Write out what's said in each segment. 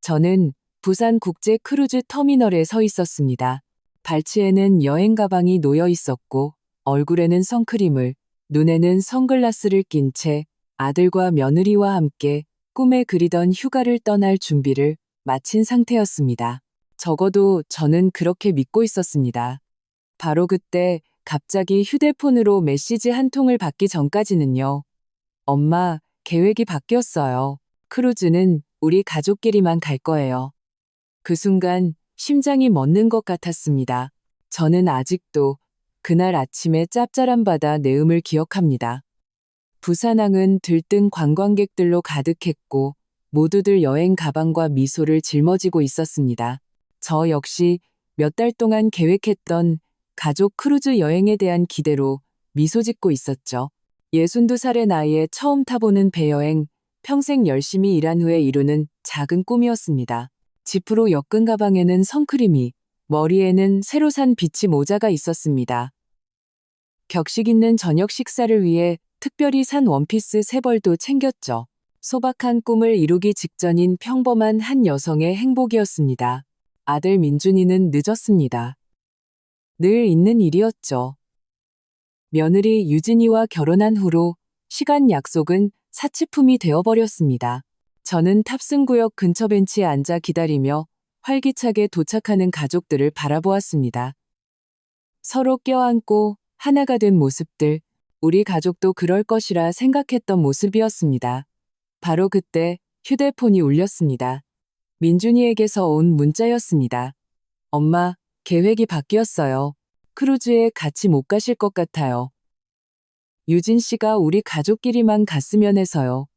저는 부산 국제 크루즈 터미널에 서 있었습니다. 발치에는 여행 가방이 놓여 있었고 얼굴에는 선크림을, 눈에는 선글라스를 낀 채 아들과 며느리와 함께 꿈에 그리던 휴가를 떠날 준비를 마친 상태였습니다. 적어도 저는 그렇게 믿고 있었습니다. 바로 그때 갑자기 휴대폰으로 메시지 한 통을 받기 전까지는요. 엄마, 계획이 바뀌었어요. 크루즈는 우리 가족끼리만 갈 거예요. 그 순간 심장이 멎는 것 같았습니다. 저는 아직도 그날 아침의 짭짤한 바다 내음을 기억합니다. 부산항은 들뜬 관광객들로 가득했고 모두들 여행 가방과 미소를 짊어지고 있었습니다. 저 역시 몇 달 동안 계획했던 가족 크루즈 여행에 대한 기대로 미소 짓고 있었죠. 62살의 나이에 처음 타보는 배여행, 평생 열심히 일한 후에 이루는 작은 꿈이었습니다. 지프로 엮은 가방에는 선크림이, 머리에는 새로 산 비치 모자가 있었습니다. 격식 있는 저녁 식사를 위해 특별히 산 원피스 3벌도 챙겼죠. 소박한 꿈을 이루기 직전인 평범한 한 여성의 행복이었습니다. 아들 민준이는 늦었습니다. 늘 있는 일이었죠. 며느리 유진이와 결혼한 후로 시간 약속은 사치품이 되어버렸습니다. 저는 탑승구역 근처 벤치에 앉아 기다리며 활기차게 도착하는 가족들을 바라보았습니다. 서로 껴안고 하나가 된 모습들, 우리 가족도 그럴 것이라 생각했던 모습이었습니다. 바로 그때 휴대폰이 울렸습니다. 민준이에게서 온 문자였습니다. 엄마, 계획이 바뀌었어요. 크루즈에 같이 못 가실 것 같아요. 유진 씨가 우리 가족끼리만 갔으면 해서요.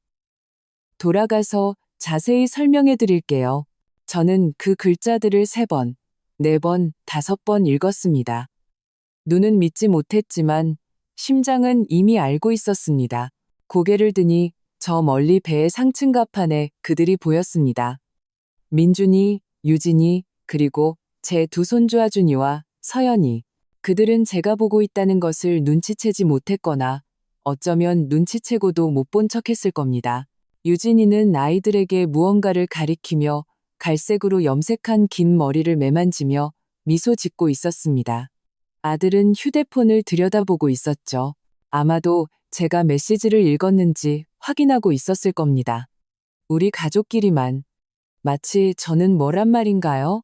돌아가서 자세히 설명해 드릴게요. 저는 그 글자들을 3번, 4번, 5번 읽었습니다. 눈은 믿지 못했지만 심장은 이미 알고 있었습니다. 고개를 드니 저 멀리 배의 상층 가판에 그들이 보였습니다. 민준이, 유진이, 그리고 제 2 손주 아준이와 서연이. 그들은 제가 보고 있다는 것을 눈치채지 못했거나 어쩌면 눈치채고도 못 본 척했을 겁니다. 유진이는 아이들에게 무언가를 가리키며 갈색으로 염색한 긴 머리를 매만지며 미소 짓고 있었습니다. 아들은 휴대폰을 들여다보고 있었죠. 아마도 제가 메시지를 읽었는지 확인하고 있었을 겁니다. 우리 가족끼리만. 마치 저는 뭐란 말인가요?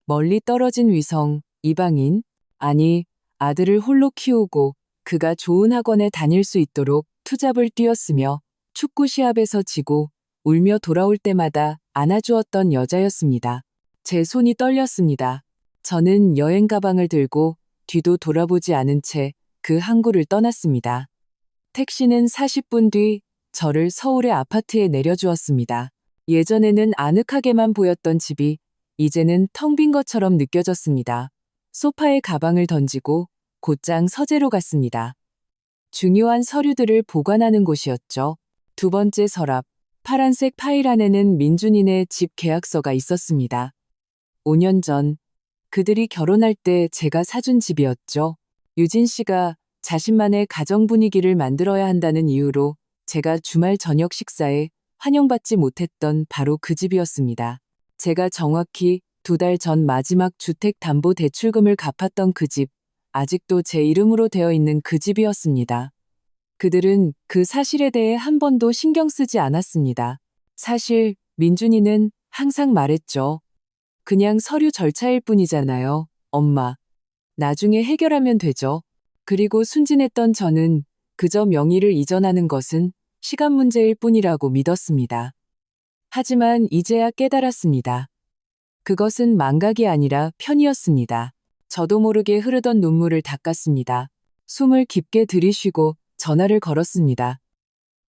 멀리 떨어진 위성, 이방인, 아니, 아들을 홀로 키우고 그가 좋은 학원에 다닐 수 있도록 투잡을 뛰었으며 축구 시합에서 지고 울며 돌아올 때마다 안아주었던 여자였습니다. 제 손이 떨렸습니다. 저는 여행 가방을 들고 뒤도 돌아보지 않은 채 그 항구를 떠났습니다. 택시는 40분 뒤 저를 서울의 아파트에 내려주었습니다. 예전에는 아늑하게만 보였던 집이 이제는 텅 빈 것처럼 느껴졌습니다. 소파에 가방을 던지고 곧장 서재로 갔습니다. 중요한 서류들을 보관하는 곳이었죠. 2번째 서랍, 파란색 파일 안에는 민준이네 집 계약서가 있었습니다. 5년 전 그들이 결혼할 때 제가 사준 집이었죠. 유진 씨가 자신만의 가정 분위기를 만들어야 한다는 이유로 제가 주말 저녁 식사에 환영받지 못했던 바로 그 집이었습니다. 제가 정확히 2달 전 마지막 주택담보대출금을 갚았던 그 집, 아직도 제 이름으로 되어 있는 그 집이었습니다. 그들은 그 사실에 대해 한 번도 신경 쓰지 않았습니다. 사실 민준이는 항상 말했죠. 그냥 서류 절차일 뿐이잖아요, 엄마. 나중에 해결하면 되죠. 그리고 순진했던 저는 그저 명의를 이전하는 것은 시간 문제일 뿐이라고 믿었습니다. 하지만 이제야 깨달았습니다. 그것은 망각이 아니라 편이었습니다. 저도 모르게 흐르던 눈물을 닦았습니다. 숨을 깊게 들이쉬고 전화를 걸었습니다.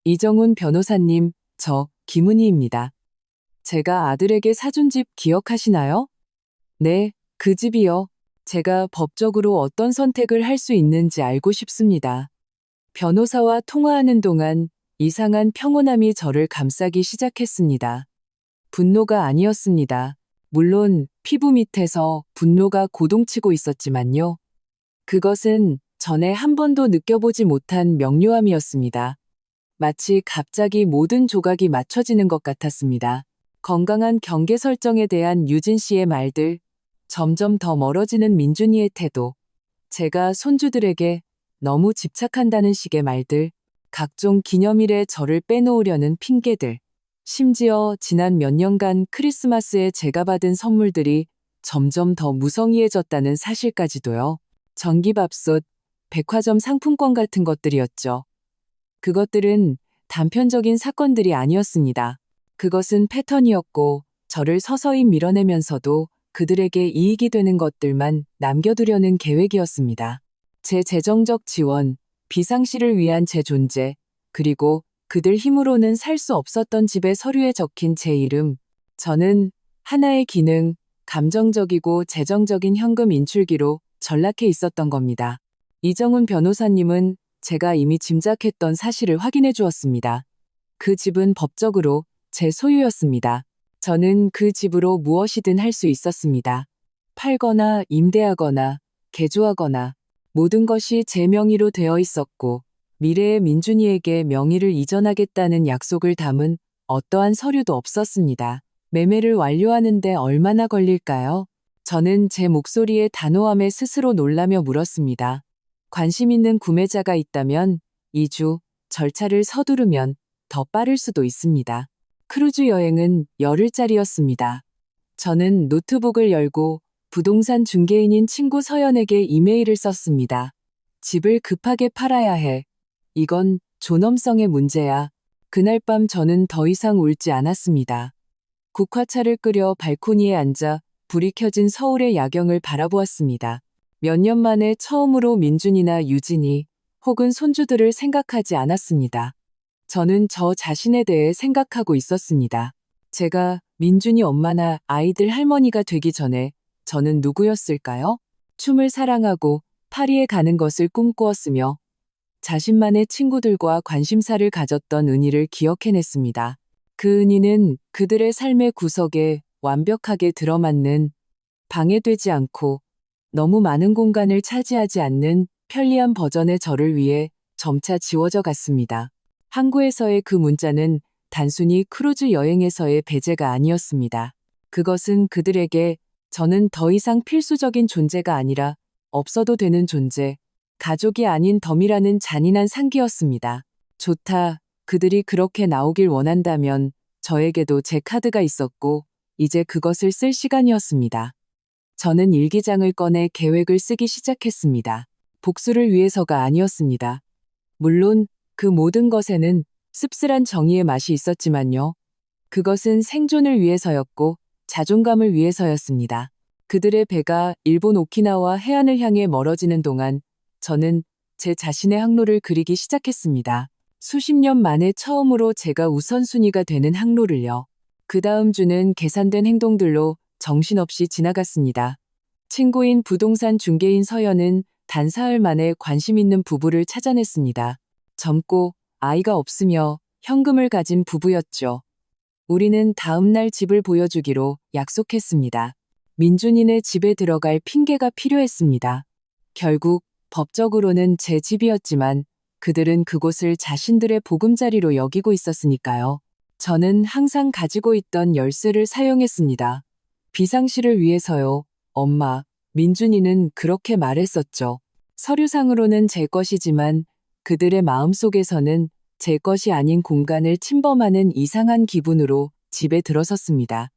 이정훈 변호사님, 저 김은희입니다. 제가 아들에게 사준 집 기억하시나요? 네, 그 집이요. 제가 법적으로 어떤 선택을 할 수 있는지 알고 싶습니다. 변호사와 통화하는 동안 이상한 평온함이 저를 감싸기 시작했습니다. 분노가 아니었습니다. 물론 피부 밑에서 분노가 고동치고 있었지만요. 그것은 전에 한 번도 느껴보지 못한 명료함이었습니다. 마치 갑자기 모든 조각이 맞춰지는 것 같았습니다. 건강한 경계 설정에 대한 유진 씨의 말들, 점점 더 멀어지는 민준이의 태도, 제가 손주들에게 너무 집착한다는 식의 말들, 각종 기념일에 저를 빼놓으려는 핑계들, 심지어 지난 몇 년간 크리스마스에 제가 받은 선물들이 점점 더 무성의해졌다는 사실까지도요. 전기밥솥, 백화점 상품권 같은 것들이었죠. 그것들은 단편적인 사건들이 아니었습니다. 그것은 패턴이었고 저를 서서히 밀어내면서도 그들에게 이익이 되는 것들만 남겨두려는 계획이었습니다. 제 재정적 지원, 비상시를 위한 제 존재, 그리고 그들 힘으로는 살 수 없었던 집의 서류에 적힌 제 이름. 저는 하나의 기능, 감정적이고 재정적인 현금 인출기로 전락해 있었던 겁니다. 이정훈 변호사님은 제가 이미 짐작했던 사실을 확인해 주었습니다. 그 집은 법적으로 제 소유였습니다. 저는 그 집으로 무엇이든 할 수 있었습니다. 팔거나 임대하거나 개조하거나 모든 것이 제 명의로 되어 있었고 미래의 민준이에게 명의를 이전하겠다는 약속을 담은 어떠한 서류도 없었습니다. 매매를 완료하는데 얼마나 걸릴까요? 저는 제 목소리의 단호함에 스스로 놀라며 물었습니다. 관심 있는 구매자가 있다면 2주, 절차를 서두르면 더 빠를 수도 있습니다. 크루즈 여행은 열흘짜리였습니다. 저는 노트북을 열고 부동산 중개인인 친구 서연에게 이메일을 썼습니다. 집을 급하게 팔아야 해. 이건 존엄성의 문제야. 그날 밤 저는 더 이상 울지 않았습니다. 국화차를 끓여 발코니에 앉아 불이 켜진 서울의 야경을 바라보았습니다. 몇 년 만에 처음으로 민준이나 유진이 혹은 손주들을 생각하지 않았습니다. 저는 저 자신에 대해 생각하고 있었습니다. 제가 민준이 엄마나 아이들 할머니가 되기 전에 저는 누구였을까요? 춤을 사랑하고 파리에 가는 것을 꿈꾸었으며 자신만의 친구들과 관심사를 가졌던 은희를 기억해냈습니다. 그 은희는 그들의 삶의 구석에 완벽하게 들어맞는, 방해되지 않고 너무 많은 공간을 차지하지 않는 편리한 버전의 저를 위해 점차 지워져 갔습니다. 항구에서의 그 문자는 단순히 크루즈 여행에서의 배제가 아니었습니다. 그것은 그들에게 저는 더 이상 필수적인 존재가 아니라 없어도 되는 존재, 가족이 아닌 덤이라는 잔인한 상기였습니다. 좋다. 그들이 그렇게 나오길 원한다면 저에게도 제 카드가 있었고 이제 그것을 쓸 시간이었습니다. 저는 일기장을 꺼내 계획을 쓰기 시작했습니다. 복수를 위해서가 아니었습니다. 물론 그 모든 것에는 씁쓸한 정의의 맛이 있었지만요. 그것은 생존을 위해서였고 자존감을 위해서였습니다. 그들의 배가 일본 오키나와 해안을 향해 멀어지는 동안 저는 제 자신의 항로를 그리기 시작했습니다. 수십 년 만에 처음으로 제가 우선순위가 되는 항로를요. 그 다음 주는 계산된 행동들로 정신없이 지나갔습니다. 친구인 부동산 중개인 서연은 단 사흘 만에 관심 있는 부부를 찾아냈습니다. 젊고 아이가 없으며 현금을 가진 부부였죠. 우리는 다음 날 집을 보여주기로 약속했습니다. 민준이네 집에 들어갈 핑계가 필요했습니다. 결국 법적으로는 제 집이었지만 그들은 그곳을 자신들의 보금자리로 여기고 있었으니까요. 저는 항상 가지고 있던 열쇠를 사용했습니다. 비상시를 위해서요. 엄마, 민준이는 그렇게 말했었죠. 서류상으로는 제 것이지만 그들의 마음속에서는 제 것이 아닌 공간을 침범하는 이상한 기분으로 집에 들어섰습니다.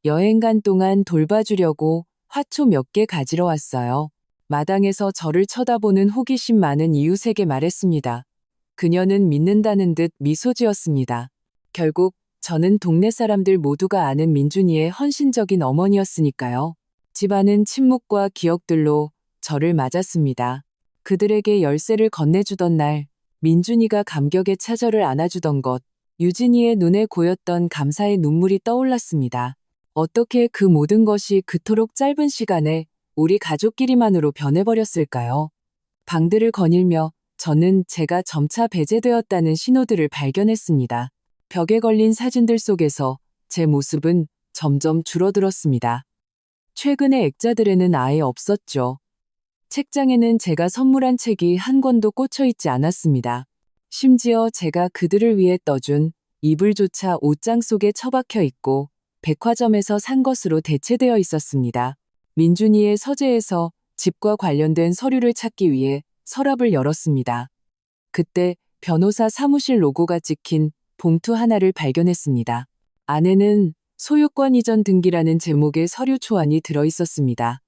여행 간 동안 돌봐주려고 화초 몇 개 가지러 왔어요. 마당에서 저를 쳐다보는 호기심 많은 이웃에게 말했습니다. 그녀는 믿는다는 듯 미소 지었습니다. 결국 저는 동네 사람들 모두가 아는 민준이의 헌신적인 어머니였으니까요. 집안은 침묵과 기억들로 저를 맞았습니다. 그들에게 열쇠를 건네주던 날, 민준이가 감격에 차저를 안아주던 것, 유진이의 눈에 고였던 감사의 눈물이 떠올랐습니다. 어떻게 그 모든 것이 그토록 짧은 시간에 우리 가족끼리만으로 변해버렸을까요? 방들을 거닐며 저는 제가 점차 배제되었다는 신호들을 발견했습니다. 벽에 걸린 사진들 속에서 제 모습은 점점 줄어들었습니다. 최근의 액자들에는 아예 없었죠. 책장에는 제가 선물한 책이 한 권도 꽂혀 있지 않았습니다. 심지어 제가 그들을 위해 떠준 이불조차 옷장 속에 처박혀 있고 백화점에서 산 것으로 대체되어 있었습니다. 민준이의 서재에서 집과 관련된 서류를 찾기 위해 서랍을 열었습니다. 그때 변호사 사무실 로고가 찍힌 봉투 하나를 발견했습니다. 안에는 소유권 이전 등기라는 제목의 서류 초안이 들어 있었습니다.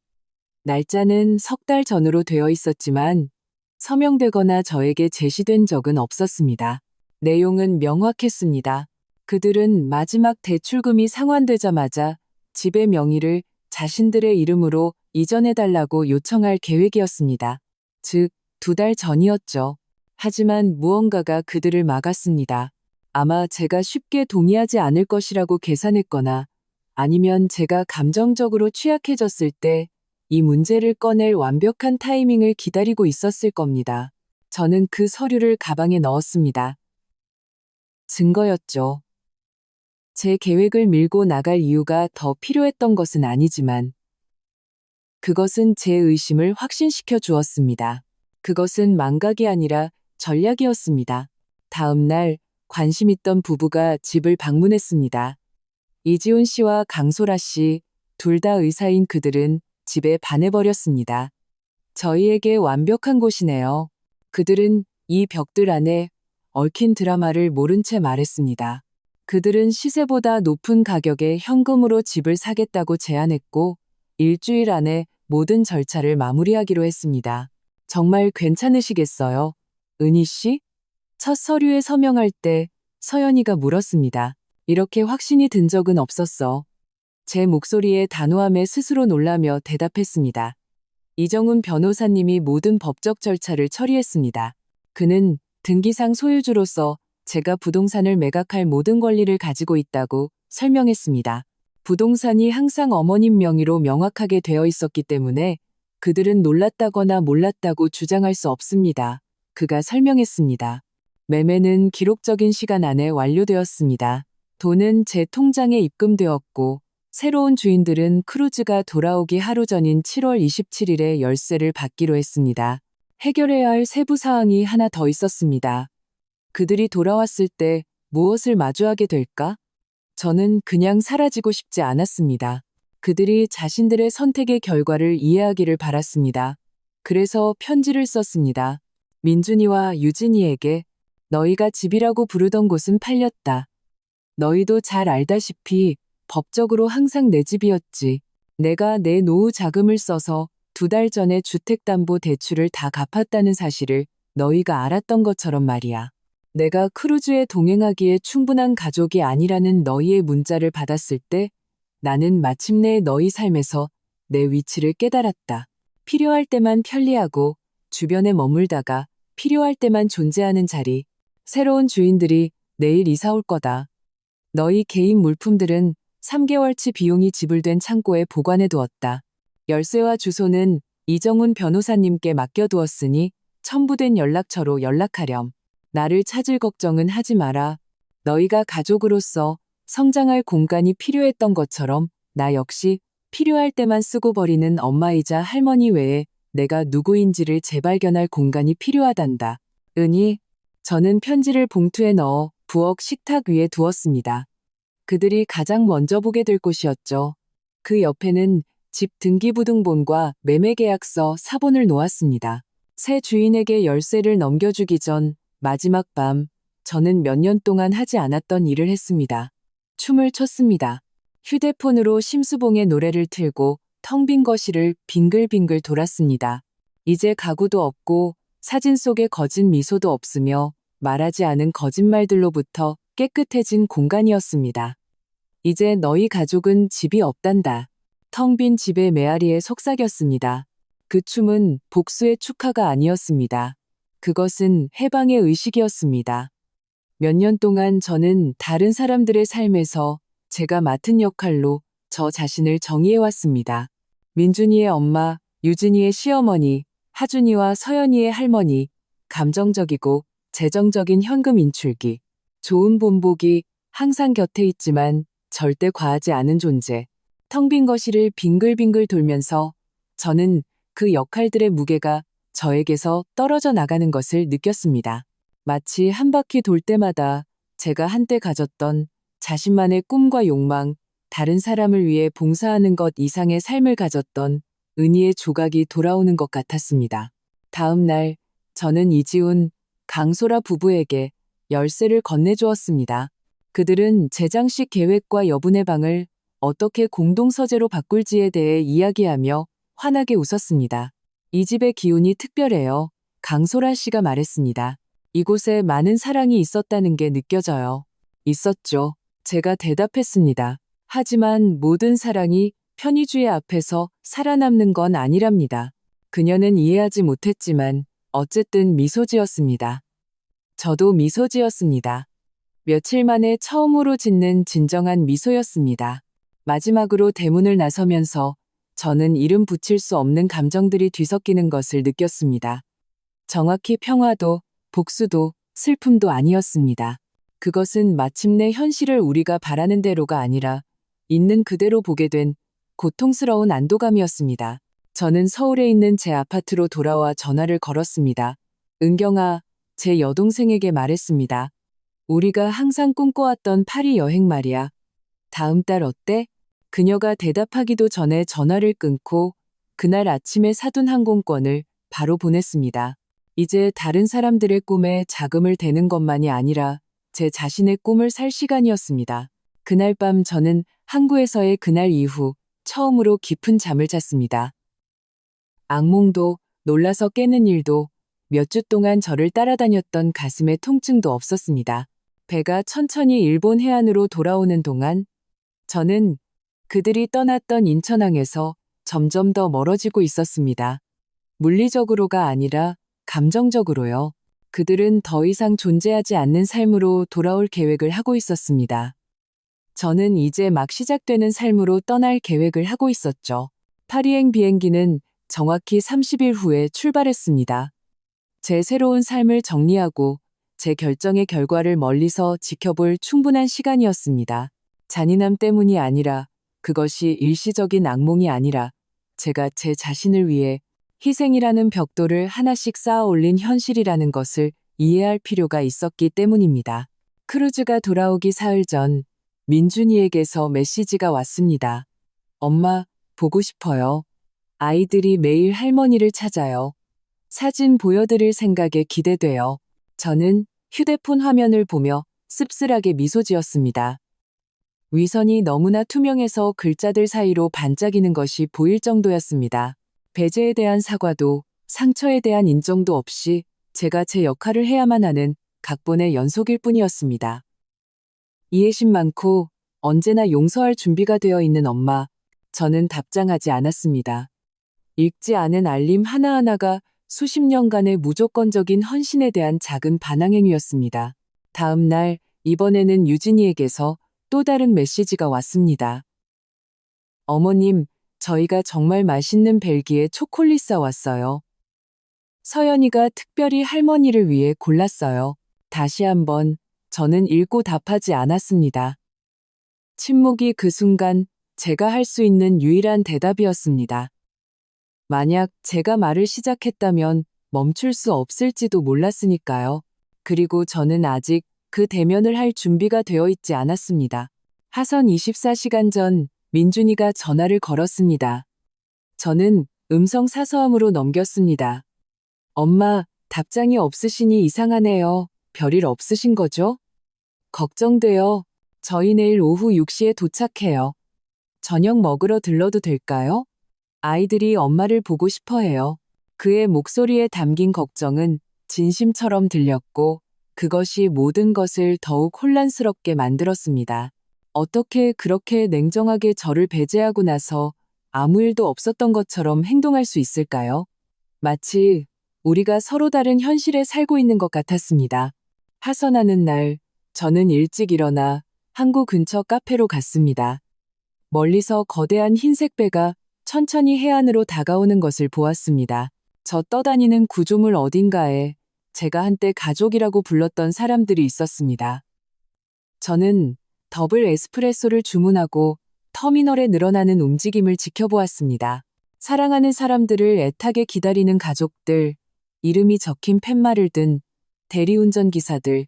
날짜는 석 달 전으로 되어 있었지만 서명되거나 저에게 제시된 적은 없었습니다. 내용은 명확했습니다. 그들은 마지막 대출금이 상환되자마자 집의 명의를 자신들의 이름으로 이전해달라고 요청할 계획이었습니다. 즉, 2달 전이었죠. 하지만 무언가가 그들을 막았습니다. 아마 제가 쉽게 동의하지 않을 것이라고 계산했거나 아니면 제가 감정적으로 취약해졌을 때 이 문제를 꺼낼 완벽한 타이밍을 기다리고 있었을 겁니다. 저는 그 서류를 가방에 넣었습니다. 증거였죠. 제 계획을 밀고 나갈 이유가 더 필요했던 것은 아니지만 그것은 제 의심을 확신시켜 주었습니다. 그것은 망각이 아니라 전략이었습니다. 다음 날 관심 있던 부부가 집을 방문했습니다. 이지훈 씨와 강소라 씨, 둘 다 의사인 그들은 집에 반해버렸습니다. 저희에게 완벽한 곳이네요. 그들은 이 벽들 안에 얽힌 드라마를 모른 채 말했습니다. 그들은 시세보다 높은 가격에 현금으로 집을 사겠다고 제안했고 일주일 안에 모든 절차를 마무리하기로 했습니다. 정말 괜찮으시겠어요? 은희 씨? 첫 서류에 서명할 때 서연이가 물었습니다. 이렇게 확신이 든 적은 없었어. 제 목소리의 단호함에 스스로 놀라며 대답했습니다. 이정훈 변호사님이 모든 법적 절차를 처리했습니다. 그는 등기상 소유주로서 제가 부동산을 매각할 모든 권리를 가지고 있다고 설명했습니다. 부동산이 항상 어머님 명의로 명확하게 되어 있었기 때문에 그들은 놀랐다거나 몰랐다고 주장할 수 없습니다. 그가 설명했습니다. 매매는 기록적인 시간 안에 완료되었습니다. 돈은 제 통장에 입금되었고 새로운 주인들은 크루즈가 돌아오기 하루 전인 7월 27일에 열쇠를 받기로 했습니다. 해결해야 할 세부 사항이 하나 더 있었습니다. 그들이 돌아왔을 때 무엇을 마주하게 될까? 저는 그냥 사라지고 싶지 않았습니다. 그들이 자신들의 선택의 결과를 이해하기를 바랐습니다. 그래서 편지를 썼습니다. 민준이와 유진이에게 너희가 집이라고 부르던 곳은 팔렸다. 너희도 잘 알다시피 법적으로 항상 내 집이었지. 내가 내 노후 자금을 써서 2달 전에 주택담보대출을 다 갚았다는 사실을 너희가 알았던 것처럼 말이야. 내가 크루즈에 동행하기에 충분한 가족이 아니라는 너희의 문자를 받았을 때 나는 마침내 너희 삶에서 내 위치를 깨달았다. 필요할 때만 편리하고 주변에 머물다가 필요할 때만 존재하는 자리. 새로운 주인들이 내일 이사 올 거다. 너희 개인 물품들은 3개월치 비용이 지불된 창고에 보관해 두었다. 열쇠와 주소는 이정훈 변호사님께 맡겨두었으니 첨부된 연락처로 연락하렴. 나를 찾을 걱정은 하지 마라. 너희가 가족으로서 성장할 공간이 필요했던 것처럼 나 역시 필요할 때만 쓰고 버리는 엄마이자 할머니 외에 내가 누구인지를 재발견할 공간이 필요하단다. 은희, 저는 편지를 봉투에 넣어 부엌 식탁 위에 두었습니다. 그들이 가장 먼저 보게 될 곳이었죠. 그 옆에는 집 등기부등본과 매매계약서 사본을 놓았습니다. 새 주인에게 열쇠를 넘겨주기 전 마지막 밤, 저는 몇 년 동안 하지 않았던 일을 했습니다. 춤을 췄습니다. 휴대폰으로 심수봉의 노래를 틀고 텅 빈 거실을 빙글빙글 돌았습니다. 이제 가구도 없고 사진 속의 거짓 미소도 없으며 말하지 않은 거짓말들로부터 깨끗해진 공간이었습니다. 이제 너희 가족은 집이 없단다. 텅 빈 집의 메아리에 속삭였습니다. 그 춤은 복수의 축하가 아니었습니다. 그것은 해방의 의식이었습니다. 몇 년 동안 저는 다른 사람들의 삶에서 제가 맡은 역할로 저 자신을 정의해왔습니다. 민준이의 엄마, 유진이의 시어머니, 하준이와 서연이의 할머니, 감정적이고 재정적인 현금 인출기, 좋은 본보기, 항상 곁에 있지만 절대 과하지 않은 존재. 텅 빈 거실을 빙글빙글 돌면서 저는 그 역할들의 무게가 저에게서 떨어져 나가는 것을 느꼈습니다. 마치 한 바퀴 돌 때마다 제가 한때 가졌던 자신만의 꿈과 욕망, 다른 사람을 위해 봉사하는 것 이상의 삶을 가졌던 은희의 조각이 돌아오는 것 같았습니다. 다음 날, 저는 이지훈, 강소라 부부에게 열쇠를 건네주었습니다. 그들은 제장식 계획과 여분의 방을 어떻게 공동서재로 바꿀지에 대해 이야기하며 환하게 웃었습니다. 이 집의 기운이 특별해요. 강소라 씨가 말했습니다. 이곳에 많은 사랑이 있었다는 게 느껴져요. 있었죠. 제가 대답했습니다. 하지만 모든 사랑이 편의주의 앞에서 살아남는 건 아니랍니다. 그녀는 이해하지 못했지만 어쨌든 미소 지었습니다. 저도 미소 지었습니다. 며칠 만에 처음으로 짓는 진정한 미소였습니다. 마지막으로 대문을 나서면서 저는 이름 붙일 수 없는 감정들이 뒤섞이는 것을 느꼈습니다. 정확히 평화도, 복수도, 슬픔도 아니었습니다. 그것은 마침내 현실을 우리가 바라는 대로가 아니라 있는 그대로 보게 된 고통스러운 안도감이었습니다. 저는 서울에 있는 제 아파트로 돌아와 전화를 걸었습니다. 은경아, 제 여동생에게 말했습니다. 우리가 항상 꿈꿔왔던 파리 여행 말이야. 다음 달 어때? 그녀가 대답하기도 전에 전화를 끊고 그날 아침에 사둔 항공권을 바로 보냈습니다. 이제 다른 사람들의 꿈에 자금을 대는 것만이 아니라 제 자신의 꿈을 살 시간이었습니다. 그날 밤 저는 항구에서의 그날 이후 처음으로 깊은 잠을 잤습니다. 악몽도, 놀라서 깨는 일도, 몇 주 동안 저를 따라다녔던 가슴의 통증도 없었습니다. 배가 천천히 일본 해안으로 돌아오는 동안 저는 그들이 떠났던 인천항에서 점점 더 멀어지고 있었습니다. 물리적으로가 아니라 감정적으로요. 그들은 더 이상 존재하지 않는 삶으로 돌아올 계획을 하고 있었습니다. 저는 이제 막 시작되는 삶으로 떠날 계획을 하고 있었죠. 파리행 비행기는 정확히 30일 후에 출발했습니다. 제 새로운 삶을 정리하고 제 결정의 결과를 멀리서 지켜볼 충분한 시간이었습니다. 잔인함 때문이 아니라, 그것이 일시적인 악몽이 아니라 제가 제 자신을 위해 희생이라는 벽돌을 하나씩 쌓아 올린 현실이라는 것을 이해할 필요가 있었기 때문입니다. 크루즈가 돌아오기 사흘 전 민준이에게서 메시지가 왔습니다. 엄마, 보고 싶어요. 아이들이 매일 할머니를 찾아요. 사진 보여드릴 생각에 기대돼요. 저는 휴대폰 화면을 보며 씁쓸하게 미소 지었습니다. 위선이 너무나 투명해서 글자들 사이로 반짝이는 것이 보일 정도였습니다. 배제에 대한 사과도 상처에 대한 인정도 없이 제가 제 역할을 해야만 하는 각본의 연속일 뿐이었습니다. 이해심 많고 언제나 용서할 준비가 되어 있는 엄마, 저는 답장하지 않았습니다. 읽지 않은 알림 하나하나가 수십 년간의 무조건적인 헌신에 대한 작은 반항행위였습니다. 다음 날, 이번에는 유진이에게서 또 다른 메시지가 왔습니다. 어머님, 저희가 정말 맛있는 벨기에 초콜릿 사왔어요. 서연이가 특별히 할머니를 위해 골랐어요. 다시 한번 저는 읽고 답하지 않았습니다. 침묵이 그 순간 제가 할 수 있는 유일한 대답이었습니다. 만약 제가 말을 시작했다면 멈출 수 없을지도 몰랐으니까요. 그리고 저는 아직 그 대면을 할 준비가 되어 있지 않았습니다. 하선 24시간 전 민준이가 전화를 걸었습니다. 저는 음성 사서함으로 넘겼습니다. 엄마, 답장이 없으시니 이상하네요. 별일 없으신 거죠? 걱정돼요. 저희 내일 오후 6시에 도착해요. 저녁 먹으러 들러도 될까요? 아이들이 엄마를 보고 싶어 해요. 그의 목소리에 담긴 걱정은 진심처럼 들렸고 그것이 모든 것을 더욱 혼란스럽게 만들었습니다. 어떻게 그렇게 냉정하게 저를 배제하고 나서 아무 일도 없었던 것처럼 행동할 수 있을까요? 마치 우리가 서로 다른 현실에 살고 있는 것 같았습니다. 하선하는 날, 저는 일찍 일어나 항구 근처 카페로 갔습니다. 멀리서 거대한 흰색 배가 천천히 해안으로 다가오는 것을 보았습니다. 저 떠다니는 구조물 어딘가에 제가 한때 가족이라고 불렀던 사람들이 있었습니다. 저는 더블 에스프레소를 주문하고 터미널에 늘어나는 움직임을 지켜보았습니다. 사랑하는 사람들을 애타게 기다리는 가족들, 이름이 적힌 팻말을 든 대리운전 기사들,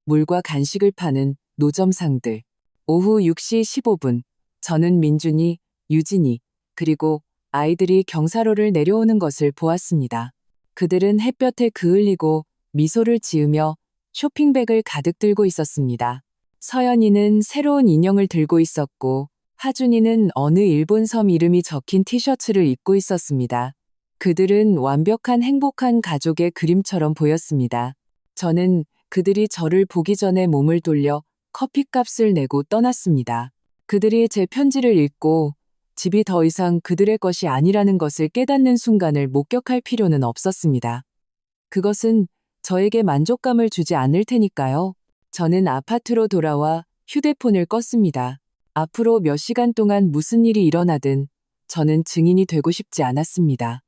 물과 간식을 파는 노점상들. 오후 6시 15분, 저는 민준이, 유진이, 그리고 아이들이 경사로를 내려오는 것을 보았습니다. 그들은 햇볕에 그을리고 미소를 지으며 쇼핑백을 가득 들고 있었습니다. 서연이는 새로운 인형을 들고 있었고, 하준이는 어느 일본 섬 이름이 적힌 티셔츠를 입고 있었습니다. 그들은 완벽한 행복한 가족의 그림처럼 보였습니다. 저는 그들이 저를 보기 전에 몸을 돌려 커피값을 내고 떠났습니다. 그들이 제 편지를 읽고 집이 더 이상 그들의 것이 아니라는 것을 깨닫는 순간을 목격할 필요는 없었습니다. 그것은 저에게 만족감을 주지 않을 테니까요. 저는 아파트로 돌아와 휴대폰을 껐습니다. 앞으로 몇 시간 동안 무슨 일이 일어나든 저는 증인이 되고 싶지 않았습니다.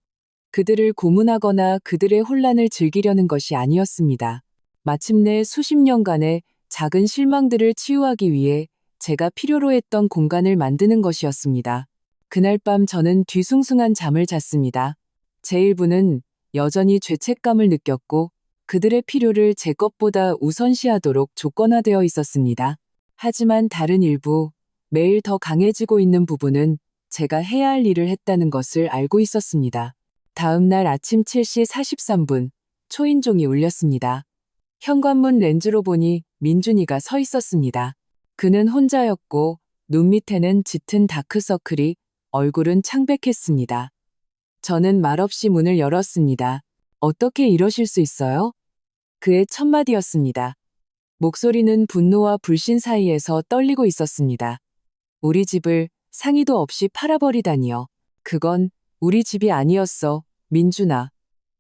그들을 고문하거나 그들의 혼란을 즐기려는 것이 아니었습니다. 마침내 수십 년간의 작은 실망들을 치유하기 위해 제가 필요로 했던 공간을 만드는 것이었습니다. 그날 밤 저는 뒤숭숭한 잠을 잤습니다. 제 일부는 여전히 죄책감을 느꼈고 그들의 필요를 제 것보다 우선시하도록 조건화되어 있었습니다. 하지만 다른 일부, 매일 더 강해지고 있는 부분은 제가 해야 할 일을 했다는 것을 알고 있었습니다. 다음 날 아침 7시 43분, 초인종이 울렸습니다. 현관문 렌즈로 보니 민준이가 서 있었습니다. 그는 혼자였고 눈 밑에는 짙은 다크서클이, 얼굴은 창백했습니다. 저는 말없이 문을 열었습니다. 어떻게 이러실 수 있어요? 그의 첫 마디였습니다. 목소리는 분노와 불신 사이에서 떨리고 있었습니다. 우리 집을 상의도 없이 팔아버리다니요. 그건 우리 집이 아니었어, 민준아.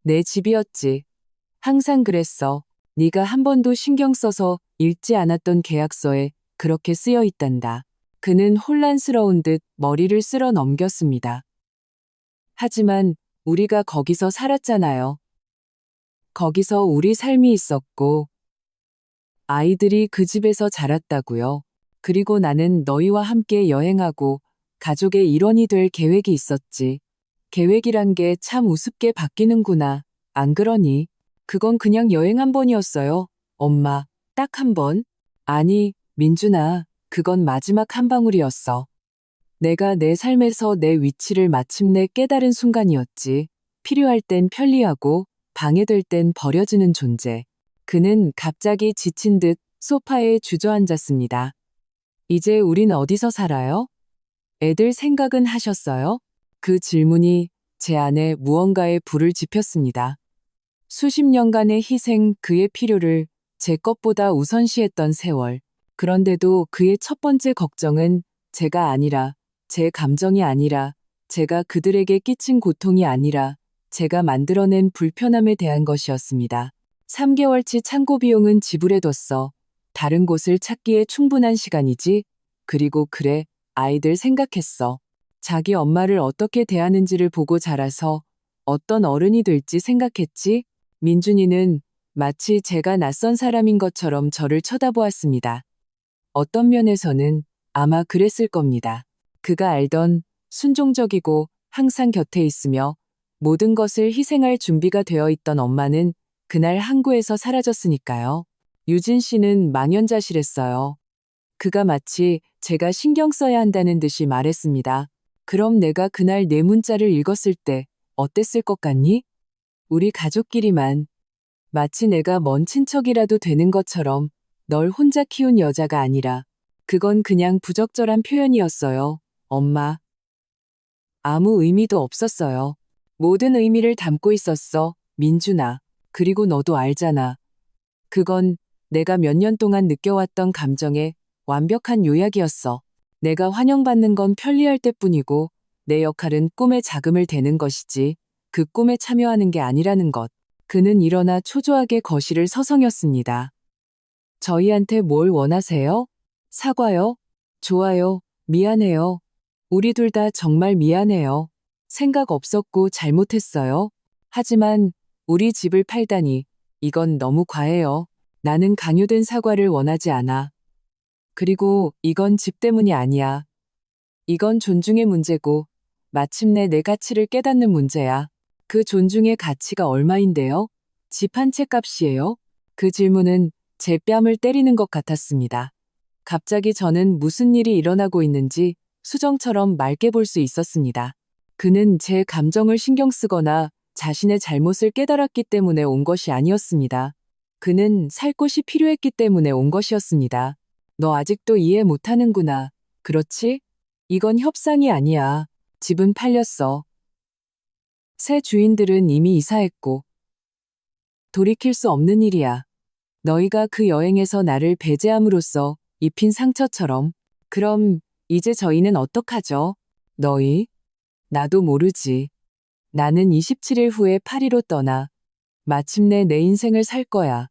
내 집이었지. 항상 그랬어. 네가 한 번도 신경 써서 읽지 않았던 계약서에 그렇게 쓰여 있단다. 그는 혼란스러운 듯 머리를 쓸어 넘겼습니다. 하지만 우리가 거기서 살았잖아요. 거기서 우리 삶이 있었고, 아이들이 그 집에서 자랐다고요. 그리고 나는 너희와 함께 여행하고 가족의 일원이 될 계획이 있었지. 계획이란 게 참 우습게 바뀌는구나. 안 그러니? 그건 그냥 여행 한 번이었어요. 엄마, 딱 한 번? 아니, 민준아, 그건 마지막 한 방울이었어. 내가 내 삶에서 내 위치를 마침내 깨달은 순간이었지. 필요할 땐 편리하고 방해될 땐 버려지는 존재. 그는 갑자기 지친 듯 소파에 주저앉았습니다. 이제 우린 어디서 살아요? 애들 생각은 하셨어요? 그 질문이 제 안에 무언가에 불을 지폈습니다. 수십 년간의 희생, 그의 필요를 제 것보다 우선시했던 세월. 그런데도 그의 첫 번째 걱정은 제가 아니라, 제 감정이 아니라, 제가 그들에게 끼친 고통이 아니라, 제가 만들어낸 불편함에 대한 것이었습니다. 3개월치 창고 비용은 지불해뒀어. 다른 곳을 찾기에 충분한 시간이지. 그리고 그래, 아이들 생각했어. 자기 엄마를 어떻게 대하는지를 보고 자라서 어떤 어른이 될지 생각했지. 민준이는 마치 제가 낯선 사람인 것처럼 저를 쳐다보았습니다. 어떤 면에서는 아마 그랬을 겁니다. 그가 알던 순종적이고 항상 곁에 있으며 모든 것을 희생할 준비가 되어 있던 엄마는 그날 항구에서 사라졌으니까요. 유진 씨는 망연자실했어요. 그가 마치 제가 신경 써야 한다는 듯이 말했습니다. 그럼 내가 그날 내 문자를 읽었을 때 어땠을 것 같니? 우리 가족끼리만. 마치 내가 먼 친척이라도 되는 것처럼 널 혼자 키운 여자가 아니라 그건 그냥 부적절한 표현이었어요. 엄마. 아무 의미도 없었어요. 모든 의미를 담고 있었어, 민준아. 그리고 너도 알잖아. 그건 내가 몇 년 동안 느껴왔던 감정의 완벽한 요약이었어. 내가 환영받는 건 편리할 때뿐이고 내 역할은 꿈에 자금을 대는 것이지 그 꿈에 참여하는 게 아니라는 것. 그는 일어나 초조하게 거실을 서성였습니다. 저희한테 뭘 원하세요? 사과요? 좋아요. 미안해요. 우리 둘 다 정말 미안해요. 생각 없었고 잘못했어요. 하지만 우리 집을 팔다니 이건 너무 과해요. 나는 강요된 사과를 원하지 않아. 그리고 이건 집 때문이 아니야. 이건 존중의 문제고 마침내 내 가치를 깨닫는 문제야. 그 존중의 가치가 얼마인데요? 집 한 채 값이에요? 그 질문은 제 뺨을 때리는 것 같았습니다. 갑자기 저는 무슨 일이 일어나고 있는지 수정처럼 맑게 볼 수 있었습니다. 그는 제 감정을 신경 쓰거나 자신의 잘못을 깨달았기 때문에 온 것이 아니었습니다. 그는 살 곳이 필요했기 때문에 온 것이었습니다. 너 아직도 이해 못하는구나. 그렇지? 이건 협상이 아니야. 집은 팔렸어. 새 주인들은 이미 이사했고 돌이킬 수 없는 일이야. 너희가 그 여행에서 나를 배제함으로써 입힌 상처처럼. 그럼 이제 저희는 어떡하죠? 너희? 나도 모르지. 나는 27일 후에 파리로 떠나 마침내 내 인생을 살 거야.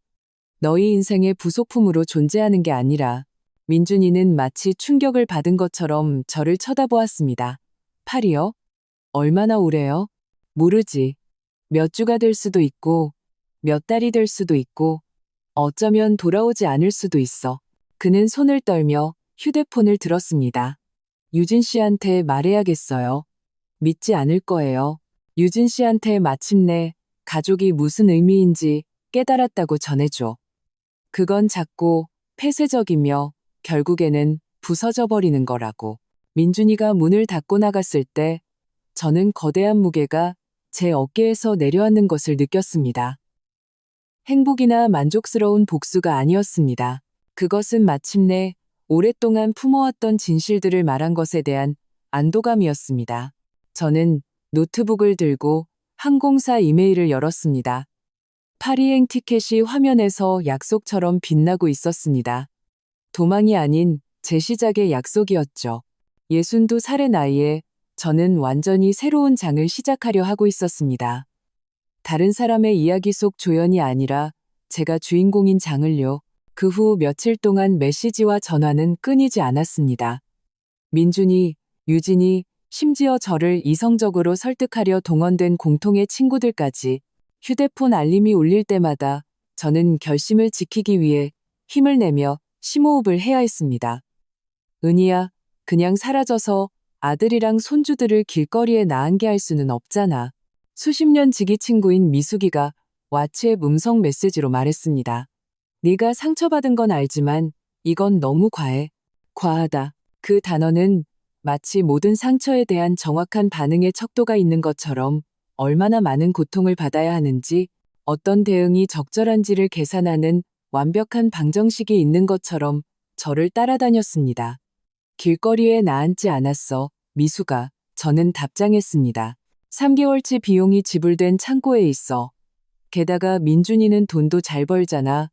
너희 인생의 부속품으로 존재하는 게 아니라. 민준이는 마치 충격을 받은 것처럼 저를 쳐다보았습니다. 파리요? 얼마나 오래요? 모르지. 몇 주가 될 수도 있고 몇 달이 될 수도 있고 어쩌면 돌아오지 않을 수도 있어. 그는 손을 떨며 휴대폰을 들었습니다. 유진 씨한테 말해야겠어요. 믿지 않을 거예요. 유진 씨한테 마침내 가족이 무슨 의미인지 깨달았다고 전해줘. 그건 작고 폐쇄적이며 결국에는 부서져 버리는 거라고. 민준이가 문을 닫고 나갔을 때 저는 거대한 무게가 제 어깨에서 내려앉는 것을 느꼈습니다. 행복이나 만족스러운 복수가 아니었습니다. 그것은 마침내 오랫동안 품어왔던 진실들을 말한 것에 대한 안도감이었습니다. 저는 노트북을 들고 항공사 이메일을 열었습니다. 파리행 티켓이 화면에서 약속처럼 빛나고 있었습니다. 도망이 아닌 제 시작의 약속이었죠. 62살의 나이에 저는 완전히 새로운 장을 시작하려 하고 있었습니다. 다른 사람의 이야기 속 조연이 아니라 제가 주인공인 장을요. 그 후 며칠 동안 메시지와 전화는 끊이지 않았습니다. 민준이, 유진이, 심지어 저를 이성적으로 설득하려 동원된 공통의 친구들까지 휴대폰 알림이 울릴 때마다 저는 결심을 지키기 위해 힘을 내며 심호흡을 해야 했습니다. 은희야, 그냥 사라져서 아들이랑 손주들을 길거리에 나앉게 할 수는 없잖아. 수십 년 지기 친구인 미숙이가 왓츠앱 음성 메시지로 말했습니다. 네가 상처받은 건 알지만 이건 너무 과해. 과하다. 그 단어는 마치 모든 상처에 대한 정확한 반응의 척도가 있는 것처럼 얼마나 많은 고통을 받아야 하는지, 어떤 대응이 적절한지를 계산하는 완벽한 방정식이 있는 것처럼 저를 따라다녔습니다. 길거리에 나앉지 않았어, 미수가. 저는 답장했습니다. 3개월치 비용이 지불된 창고에 있어. 게다가 민준이는 돈도 잘 벌잖아.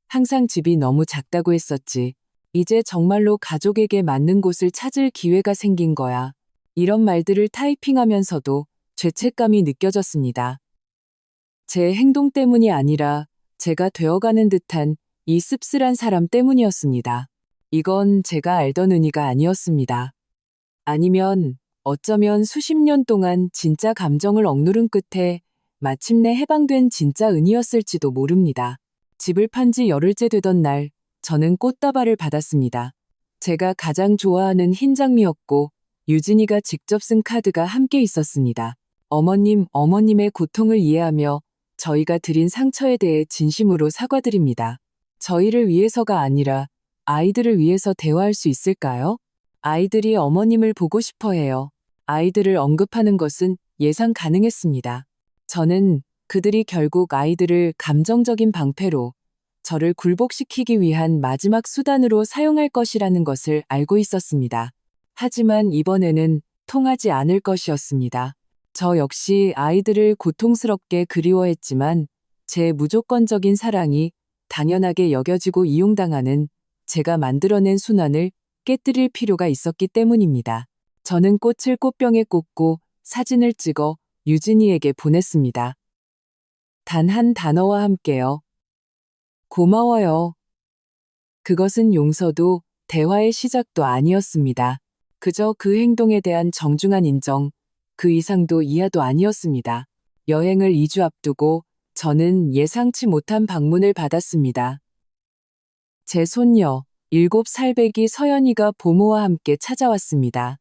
항상 집이 너무 작다고 했었지. 이제 정말로 가족에게 맞는 곳을 찾을 기회가 생긴 거야. 이런 말들을 타이핑하면서도 죄책감이 느껴졌습니다. 제 행동 때문이 아니라 제가 되어가는 듯한 이 씁쓸한 사람 때문이었습니다. 이건 제가 알던 은희가 아니었습니다. 아니면 어쩌면 수십 년 동안 진짜 감정을 억누른 끝에 마침내 해방된 진짜 은희였을지도 모릅니다. 집을 판 지 열흘째 되던 날, 저는 꽃다발을 받았습니다. 제가 가장 좋아하는 흰 장미였고 유진이가 직접 쓴 카드가 함께 있었습니다. 어머님의 고통을 이해하며 저희가 드린 상처에 대해 진심으로 사과드립니다. 저희를 위해서가 아니라 아이들을 위해서 대화할 수 있을까요? 아이들이 어머님을 보고 싶어 해요. 아이들을 언급하는 것은 예상 가능했습니다. 저는 그들이 결국 아이들을 감정적인 방패로 저를 굴복시키기 위한 마지막 수단으로 사용할 것이라는 것을 알고 있었습니다. 하지만 이번에는 통하지 않을 것이었습니다. 저 역시 아이들을 고통스럽게 그리워했지만 제 무조건적인 사랑이 당연하게 여겨지고 이용당하는 제가 만들어낸 순환을 깨뜨릴 필요가 있었기 때문입니다. 저는 꽃을 꽃병에 꽂고 사진을 찍어 유진이에게 보냈습니다. 단 한 단어와 함께요. 고마워요. 그것은 용서도 대화의 시작도 아니었습니다. 그저 그 행동에 대한 정중한 인정, 그 이상도 이하도 아니었습니다. 여행을 2주 앞두고 저는 예상치 못한 방문을 받았습니다. 제 손녀, 7살 배기 서연이가 보모와 함께 찾아왔습니다.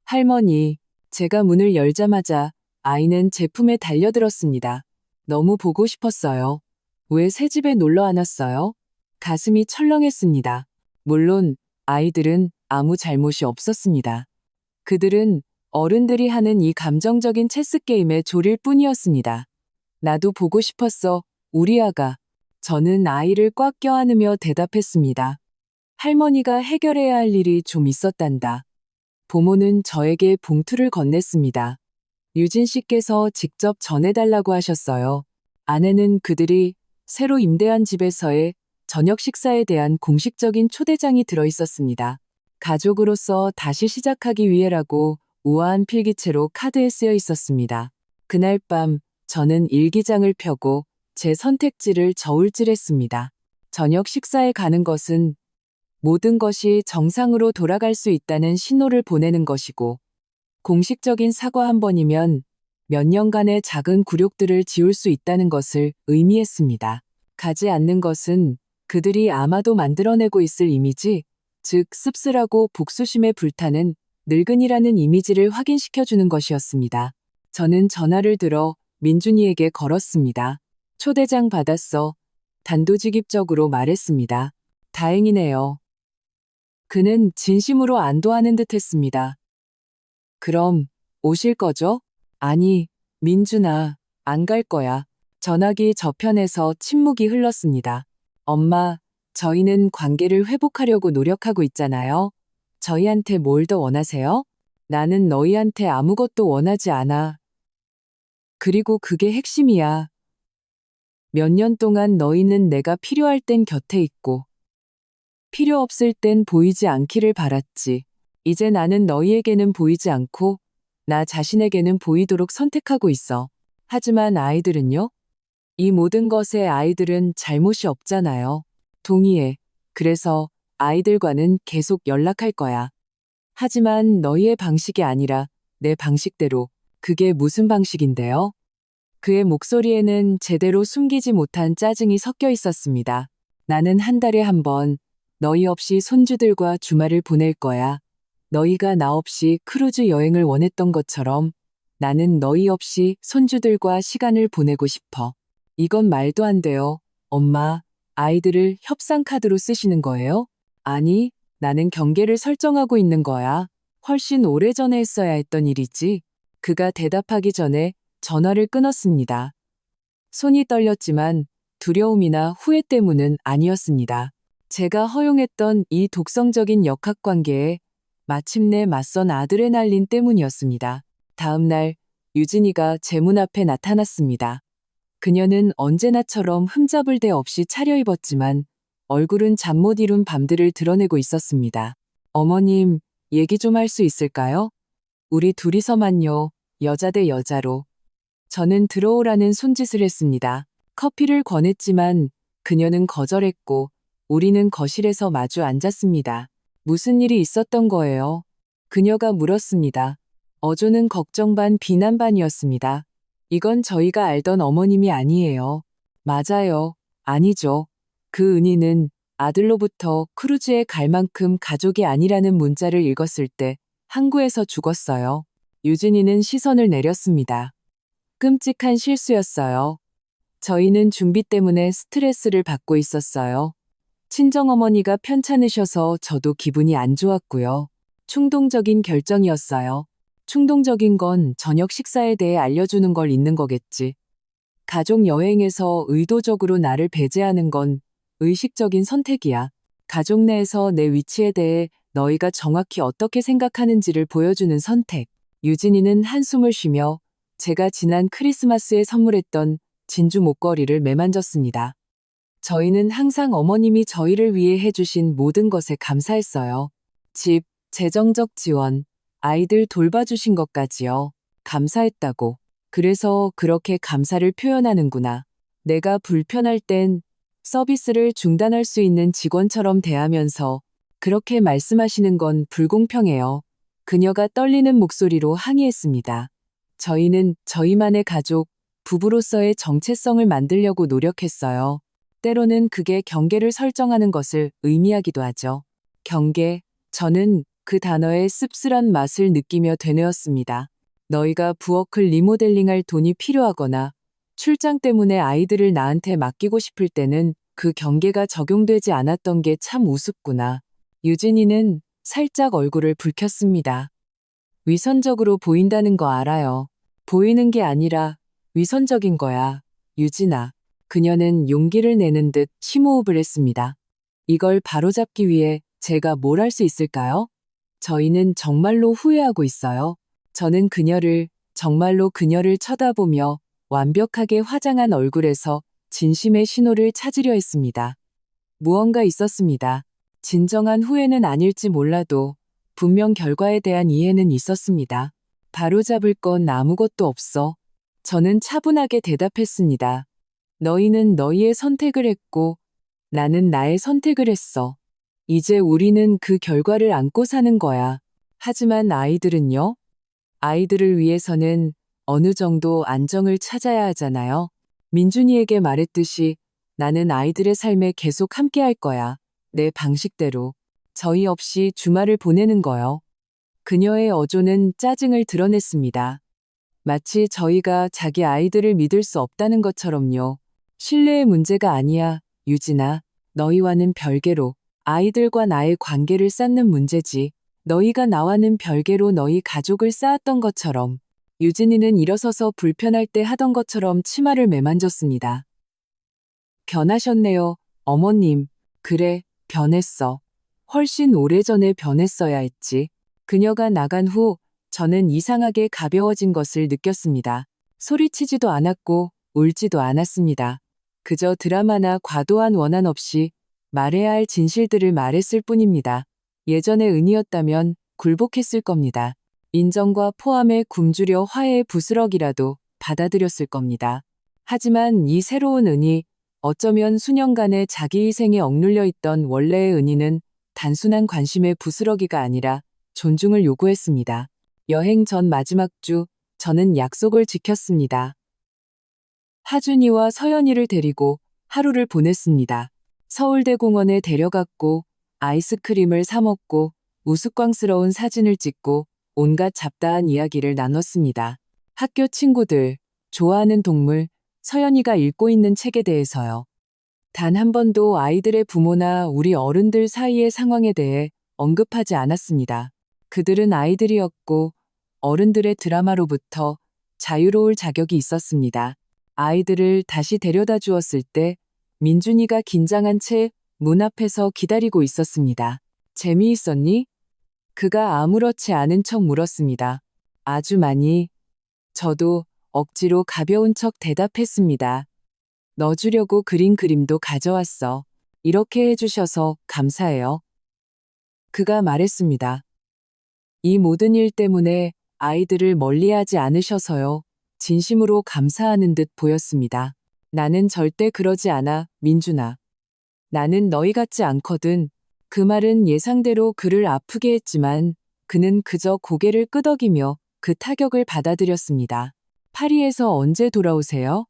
할머니, 제가 문을 열자마자 아이는 제 품에 달려들었습니다. 너무 보고 싶었어요. 왜 새 집에 놀러 안 왔어요? 가슴이 철렁했습니다. 물론 아이들은 아무 잘못이 없었습니다. 그들은 어른들이 하는 이 감정적인 체스 게임에 졸일 뿐이었습니다. 나도 보고 싶었어, 우리 아가. 저는 아이를 꽉 껴안으며 대답했습니다. 할머니가 해결해야 할 일이 좀 있었단다. 부모는 저에게 봉투를 건넸습니다. 유진 씨께서 직접 전해달라고 하셨어요. 안에는 그들이 새로 임대한 집에서의 저녁 식사에 대한 공식적인 초대장이 들어있었습니다. 가족으로서 다시 시작하기 위해라고 우아한 필기체로 카드에 쓰여 있었습니다. 그날 밤 저는 일기장을 펴고 제 선택지를 저울질했습니다. 저녁 식사에 가는 것은 모든 것이 정상으로 돌아갈 수 있다는 신호를 보내는 것이고, 공식적인 사과 한 번이면 몇 년간의 작은 굴욕들을 지울 수 있다는 것을 의미했습니다. 가지 않는 것은 그들이 아마도 만들어내고 있을 이미지, 즉 씁쓸하고 복수심에 불타는 늙은이라는 이미지를 확인시켜주는 것이었습니다. 저는 전화를 들어 민준이에게 걸었습니다. 초대장 받았어. 단도직입적으로 말했습니다. 다행이네요. 그는 진심으로 안도하는 듯 했습니다. 그럼 오실 거죠? 아니, 민준아, 안 갈 거야. 전화기 저편에서 침묵이 흘렀습니다. 엄마, 저희는 관계를 회복하려고 노력하고 있잖아요. 저희한테 뭘 더 원하세요? 나는 너희한테 아무것도 원하지 않아. 그리고 그게 핵심이야. 몇 년 동안 너희는 내가 필요할 땐 곁에 있고, 필요 없을 땐 보이지 않기를 바랐지. 이제 나는 너희에게는 보이지 않고 나 자신에게는 보이도록 선택하고 있어. 하지만 아이들은요? 이 모든 것에 아이들은 잘못이 없잖아요. 동의해. 그래서 아이들과는 계속 연락할 거야. 하지만 너희의 방식이 아니라 내 방식대로. 그게 무슨 방식인데요? 그의 목소리에는 제대로 숨기지 못한 짜증이 섞여 있었습니다. 나는 한 달에 한 번 너희 없이 손주들과 주말을 보낼 거야. 너희가 나 없이 크루즈 여행을 원했던 것처럼 나는 너희 없이 손주들과 시간을 보내고 싶어. 이건 말도 안 돼요. 엄마, 아이들을 협상 카드로 쓰시는 거예요? 아니, 나는 경계를 설정하고 있는 거야. 훨씬 오래전에 했어야 했던 일이지. 그가 대답하기 전에 전화를 끊었습니다. 손이 떨렸지만 두려움이나 후회 때문은 아니었습니다. 제가 허용했던 이 독성적인 역학관계에 마침내 맞선 아드레날린 때문이었습니다. 다음 날 유진이가 제 문 앞에 나타났습니다. 그녀는 언제나처럼 흠잡을 데 없이 차려입었지만 얼굴은 잠 못 이룬 밤들을 드러내고 있었습니다. 어머님, 얘기 좀 할 수 있을까요? 우리 둘이서만요. 여자 대 여자로. 저는 들어오라는 손짓을 했습니다. 커피를 권했지만 그녀는 거절했고 우리는 거실에서 마주 앉았습니다. 무슨 일이 있었던 거예요? 그녀가 물었습니다. 어조는 걱정 반 비난 반이었습니다. 이건 저희가 알던 어머님이 아니에요. 맞아요. 아니죠. 그 은희는 아들로부터 크루즈에 갈 만큼 가족이 아니라는 문자를 읽었을 때 항구에서 죽었어요. 유진이는 시선을 내렸습니다. 끔찍한 실수였어요. 저희는 준비 때문에 스트레스를 받고 있었어요. 친정어머니가 편찮으셔서 저도 기분이 안 좋았고요. 충동적인 결정이었어요. 충동적인 건 저녁 식사에 대해 알려주는 걸 잊는 거겠지. 가족 여행에서 의도적으로 나를 배제하는 건 의식적인 선택이야. 가족 내에서 내 위치에 대해 너희가 정확히 어떻게 생각하는지를 보여주는 선택. 유진이는 한숨을 쉬며 제가 지난 크리스마스에 선물했던 진주 목걸이를 매만졌습니다. 저희는 항상 어머님이 저희를 위해 해주신 모든 것에 감사했어요. 집, 재정적 지원, 아이들 돌봐주신 것까지요. 감사했다고. 그래서 그렇게 감사를 표현하는구나. 내가 불편할 땐 서비스를 중단할 수 있는 직원처럼 대하면서 그렇게 말씀하시는 건 불공평해요. 그녀가 떨리는 목소리로 항의했습니다. 저희는 저희만의 가족, 부부로서의 정체성을 만들려고 노력했어요. 때로는 그게 경계를 설정하는 것을 의미하기도 하죠. 경계, 저는 그 단어의 씁쓸한 맛을 느끼며 되뇌었습니다. 너희가 부엌을 리모델링할 돈이 필요하거나 출장 때문에 아이들을 나한테 맡기고 싶을 때는 그 경계가 적용되지 않았던 게 참 우습구나. 유진이는 살짝 얼굴을 붉혔습니다. 위선적으로 보인다는 거 알아요. 보이는 게 아니라 위선적인 거야. 유진아. 그녀는 용기를 내는 듯 심호흡을 했습니다. 이걸 바로잡기 위해 제가 뭘 할 수 있을까요? 저희는 정말로 후회하고 있어요. 저는 정말로 그녀를 쳐다보며 완벽하게 화장한 얼굴에서 진심의 신호를 찾으려 했습니다. 무언가 있었습니다. 진정한 후회는 아닐지 몰라도 분명 결과에 대한 이해는 있었습니다. 바로잡을 건 아무것도 없어. 저는 차분하게 대답했습니다. 너희는 너희의 선택을 했고 나는 나의 선택을 했어. 이제 우리는 그 결과를 안고 사는 거야. 하지만 아이들은요? 아이들을 위해서는 어느 정도 안정을 찾아야 하잖아요. 민준이에게 말했듯이 나는 아이들의 삶에 계속 함께 할 거야. 내 방식대로. 저희 없이 주말을 보내는 거요. 그녀의 어조는 짜증을 드러냈습니다. 마치 저희가 자기 아이들을 믿을 수 없다는 것처럼요. 신뢰의 문제가 아니야, 유진아. 너희와는 별개로 아이들과 나의 관계를 쌓는 문제지. 너희가 나와는 별개로 너희 가족을 쌓았던 것처럼. 유진이는 일어서서 불편할 때 하던 것처럼 치마를 매만졌습니다. 변하셨네요, 어머님. 그래, 변했어. 훨씬 오래전에 변했어야 했지. 그녀가 나간 후 저는 이상하게 가벼워진 것을 느꼈습니다. 소리치지도 않았고 울지도 않았습니다. 그저 드라마나 과도한 원한 없이 말해야 할 진실들을 말했을 뿐입니다. 예전의 은이었다면 굴복했을 겁니다. 인정과 포함에 굶주려 화해의 부스럭이라도 받아들였을 겁니다. 하지만 이 새로운 은이 어쩌면 수년간의 자기 희생에 억눌려 있던 원래의 은희는 단순한 관심의 부스러기가 아니라 존중을 요구했습니다. 여행 전 마지막 주, 저는 약속을 지켰습니다. 하준이와 서연이를 데리고 하루를 보냈습니다. 서울대공원에 데려갔고 아이스크림을 사 먹고 우스꽝스러운 사진을 찍고 온갖 잡다한 이야기를 나눴습니다. 학교 친구들, 좋아하는 동물, 서연이가 읽고 있는 책에 대해서요. 단 한 번도 아이들의 부모나 우리 어른들 사이의 상황에 대해 언급하지 않았습니다. 그들은 아이들이었고 어른들의 드라마로부터 자유로울 자격이 있었습니다. 아이들을 다시 데려다 주었을 때 민준이가 긴장한 채 문 앞에서 기다리고 있었습니다. 재미있었니? 그가 아무렇지 않은 척 물었습니다. 아주 많이. 저도 억지로 가벼운 척 대답했습니다. 넣어주려고 그린 그림도 가져왔어. 이렇게 해주셔서 감사해요. 그가 말했습니다. 이 모든 일 때문에 아이들을 멀리하지 않으셔서요. 진심으로 감사하는 듯 보였습니다. 나는 절대 그러지 않아, 민준아. 나는 너희 같지 않거든. 그 말은 예상대로 그를 아프게 했지만 그는 그저 고개를 끄덕이며 그 타격을 받아들였습니다. 파리에서 언제 돌아오세요?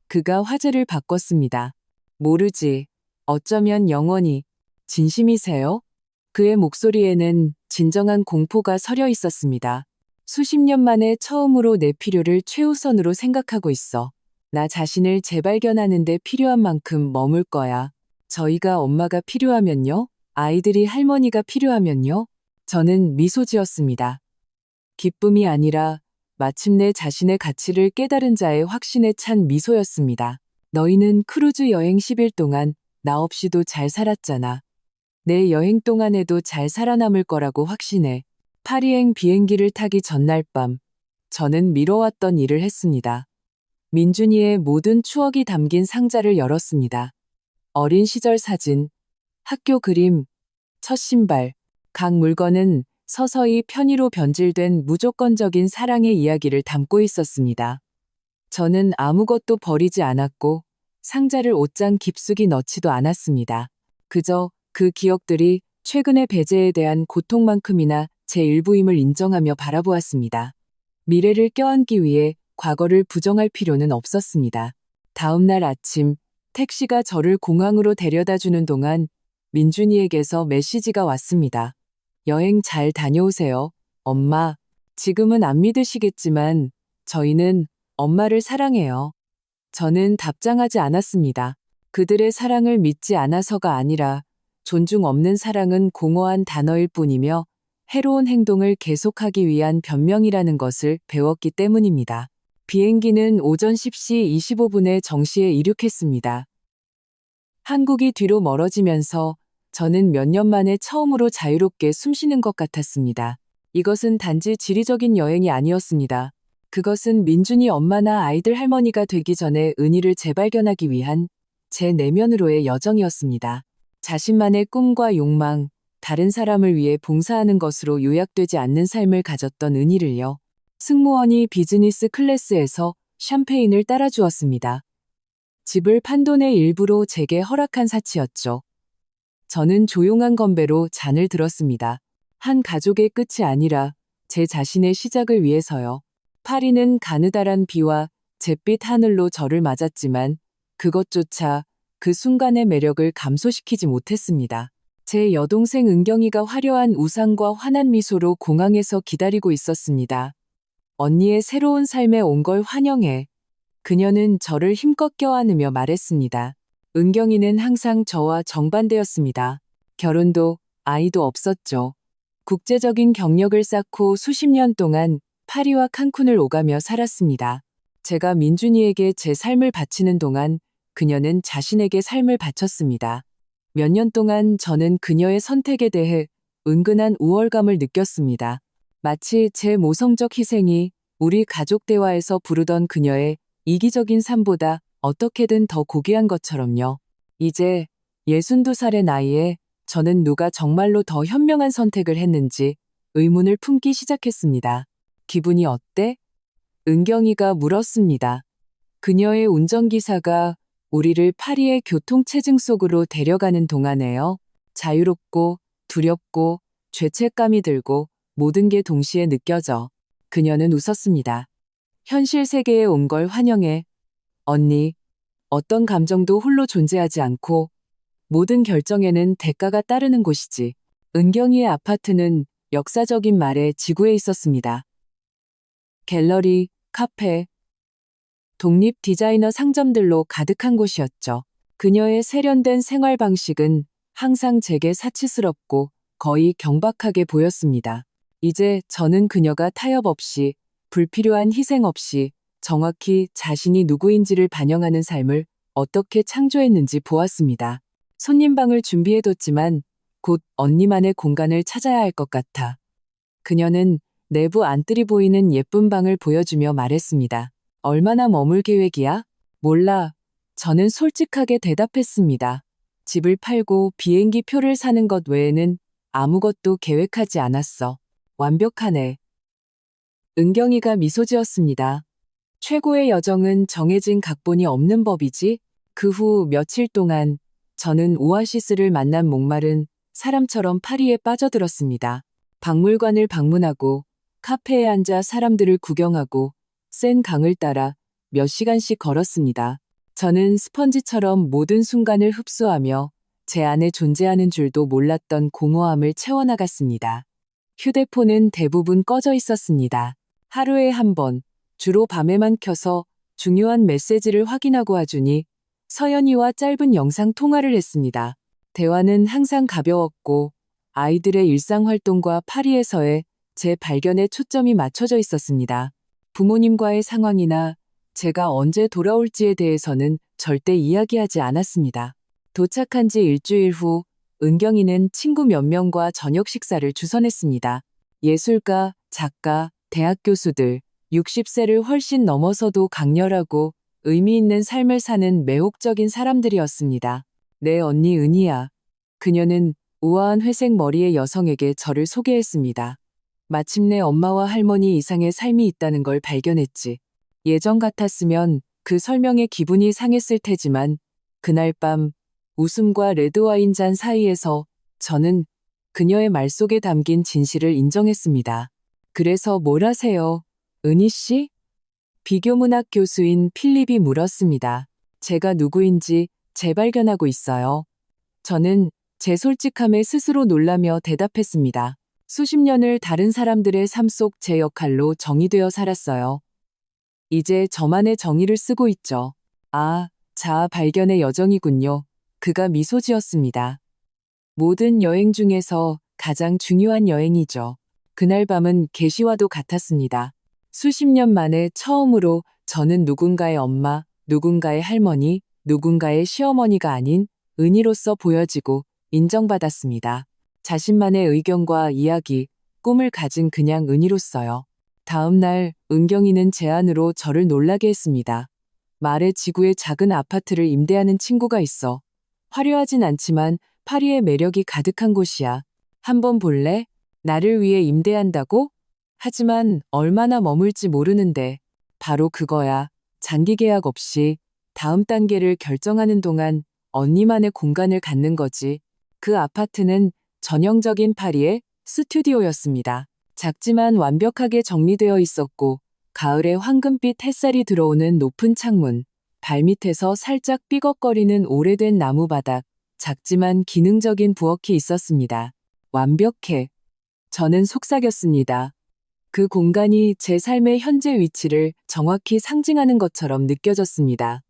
그가 화제를 바꿨습니다. 모르지. 어쩌면 영원히. 진심이세요? 그의 목소리에는 진정한 공포가 서려 있었습니다. 수십 년 만에 처음으로 내 필요를 최우선으로 생각하고 있어. 나 자신을 재발견하는 데 필요한 만큼 머물 거야. 저희가 엄마가 필요하면요? 아이들이 할머니가 필요하면요? 저는 미소 지었습니다. 기쁨이 아니라 마침내 자신의 가치를 깨달은 자의 확신에 찬 미소였습니다. 너희는 크루즈 여행 10일 동안 나 없이도 잘 살았잖아. 내 여행 동안에도 잘 살아남을 거라고 확신해. 파리행 비행기를 타기 전날 밤, 저는 미뤄왔던 일을 했습니다. 민준이의 모든 추억이 담긴 상자를 열었습니다. 어린 시절 사진, 학교 그림, 첫 신발, 각 물건은 서서히 편의로 변질된 무조건적인 사랑의 이야기를 담고 있었습니다. 저는 아무것도 버리지 않았고 상자를 옷장 깊숙이 넣지도 않았습니다. 그저 그 기억들이 최근의 배제에 대한 고통만큼이나 제 일부임을 인정하며 바라보았습니다. 미래를 껴안기 위해 과거를 부정할 필요는 없었습니다. 다음 날 아침, 택시가 저를 공항으로 데려다 주는 동안 민준이에게서 메시지가 왔습니다. 여행 잘 다녀오세요. 엄마. 지금은 안 믿으시겠지만 저희는 엄마를 사랑해요. 저는 답장하지 않았습니다. 그들의 사랑을 믿지 않아서가 아니라 존중 없는 사랑은 공허한 단어일 뿐이며 해로운 행동을 계속하기 위한 변명이라는 것을 배웠기 때문입니다. 비행기는 오전 10시 25분에 정시에 이륙했습니다. 한국이 뒤로 멀어지면서 저는 몇 년 만에 처음으로 자유롭게 숨쉬는 것 같았습니다. 이것은 단지 지리적인 여행이 아니었습니다. 그것은 민준이 엄마나 아이들 할머니가 되기 전에 은희를 재발견하기 위한 제 내면으로의 여정이었습니다. 자신만의 꿈과 욕망, 다른 사람을 위해 봉사하는 것으로 요약되지 않는 삶을 가졌던 은희를요. 승무원이 비즈니스 클래스에서 샴페인을 따라주었습니다. 집을 판 돈의 일부로 제게 허락한 사치였죠. 저는 조용한 건배로 잔을 들었습니다. 한 가족의 끝이 아니라 제 자신의 시작을 위해서요. 파리는 가느다란 비와 잿빛 하늘로 저를 맞았지만 그것조차 그 순간의 매력을 감소시키지 못했습니다. 제 여동생 은경이가 화려한 우산과 환한 미소로 공항에서 기다리고 있었습니다. 언니의 새로운 삶에 온 걸 환영해. 그녀는 저를 힘껏 껴안으며 말했습니다. 은경이는 항상 저와 정반대였습니다. 결혼도 아이도 없었죠. 국제적인 경력을 쌓고 수십 년 동안 파리와 칸쿤을 오가며 살았습니다. 제가 민준이에게 제 삶을 바치는 동안 그녀는 자신에게 삶을 바쳤습니다. 몇 년 동안 저는 그녀의 선택에 대해 은근한 우월감을 느꼈습니다. 마치 제 모성적 희생이 우리 가족 대화에서 부르던 그녀의 이기적인 삶보다 어떻게든 더 고귀한 것처럼요. 이제 62살의 나이에 저는 누가 정말로 더 현명한 선택을 했는지 의문을 품기 시작했습니다. 기분이 어때? 은경이가 물었습니다. 그녀의 운전기사가 우리를 파리의 교통체증 속으로 데려가는 동안에요. 자유롭고 두렵고 죄책감이 들고 모든 게 동시에 느껴져. 그녀는 웃었습니다. 현실 세계에 온 걸 환영해. 언니, 어떤 감정도 홀로 존재하지 않고 모든 결정에는 대가가 따르는 곳이지. 은경이의 아파트는 역사적인 말에 지구에 있었습니다. 갤러리, 카페, 독립 디자이너 상점들로 가득한 곳이었죠. 그녀의 세련된 생활 방식은 항상 제게 사치스럽고 거의 경박하게 보였습니다. 이제 저는 그녀가 타협 없이, 불필요한 희생 없이 정확히 자신이 누구인지를 반영하는 삶을 어떻게 창조했는지 보았습니다. 손님방을 준비해뒀지만 곧 언니만의 공간을 찾아야 할 것 같아. 그녀는 내부 안뜰이 보이는 예쁜 방을 보여주며 말했습니다. 얼마나 머물 계획이야? 몰라. 저는 솔직하게 대답했습니다. 집을 팔고 비행기 표를 사는 것 외에는 아무것도 계획하지 않았어. 완벽하네. 은경이가 미소 지었습니다. 최고의 여정은 정해진 각본이 없는 법이지. 그 후 며칠 동안 저는 오아시스를 만난 목마른 사람처럼 파리에 빠져들었습니다. 박물관을 방문하고 카페에 앉아 사람들을 구경하고 센 강을 따라 몇 시간씩 걸었습니다. 저는 스펀지처럼 모든 순간을 흡수하며 제 안에 존재하는 줄도 몰랐던 공허함을 채워나갔습니다. 휴대폰은 대부분 꺼져 있었습니다. 하루에 한 번, 주로 밤에만 켜서 중요한 메시지를 확인하고 하주니 서연이와 짧은 영상 통화를 했습니다. 대화는 항상 가벼웠고 아이들의 일상활동과 파리에서의 제 발견에 초점이 맞춰져 있었습니다. 부모님과의 상황이나 제가 언제 돌아올지에 대해서는 절대 이야기하지 않았습니다. 도착한 지 일주일 후 은경이는 친구 몇 명과 저녁 식사를 주선했습니다. 예술가, 작가, 대학 교수들, 60세를 훨씬 넘어서도 강렬하고 의미 있는 삶을 사는 매혹적인 사람들이었습니다. 내 언니 은희야. 그녀는 우아한 회색 머리의 여성에게 저를 소개했습니다. 마침내 엄마와 할머니 이상의 삶이 있다는 걸 발견했지. 예전 같았으면 그 설명에 기분이 상했을 테지만 그날 밤 웃음과 레드와인 잔 사이에서 저는 그녀의 말 속에 담긴 진실을 인정했습니다. 그래서 뭘 하세요, 은희 씨? 비교문학 교수인 필립이 물었습니다. 제가 누구인지 재발견하고 있어요. 저는 제 솔직함에 스스로 놀라며 대답했습니다. 수십 년을 다른 사람들의 삶 속 제 역할로 정의되어 살았어요. 이제 저만의 정의를 쓰고 있죠. 아, 자아 발견의 여정이군요. 그가 미소 지었습니다. 모든 여행 중에서 가장 중요한 여행이죠. 그날 밤은 계시와도 같았습니다. 수십 년 만에 처음으로 저는 누군가의 엄마, 누군가의 할머니, 누군가의 시어머니가 아닌 은희로서 보여지고 인정받았습니다. 자신만의 의견과 이야기, 꿈을 가진 그냥 은희로서요. 다음 날 은경이는 제안으로 저를 놀라게 했습니다. 말의 지구에 작은 아파트를 임대하는 친구가 있어. 화려하진 않지만 파리의 매력이 가득한 곳이야. 한번 볼래? 나를 위해 임대한다고? 하지만 얼마나 머물지 모르는데. 바로 그거야. 장기 계약 없이 다음 단계를 결정하는 동안 언니만의 공간을 갖는 거지. 그 아파트는 전형적인 파리의 스튜디오였습니다. 작지만 완벽하게 정리되어 있었고, 가을에 황금빛 햇살이 들어오는 높은 창문, 발밑에서 살짝 삐걱거리는 오래된 나무 바닥, 작지만 기능적인 부엌이 있었습니다. 완벽해. 저는 속삭였습니다. 그 공간이 제 삶의 현재 위치를 정확히 상징하는 것처럼 느껴졌습니다.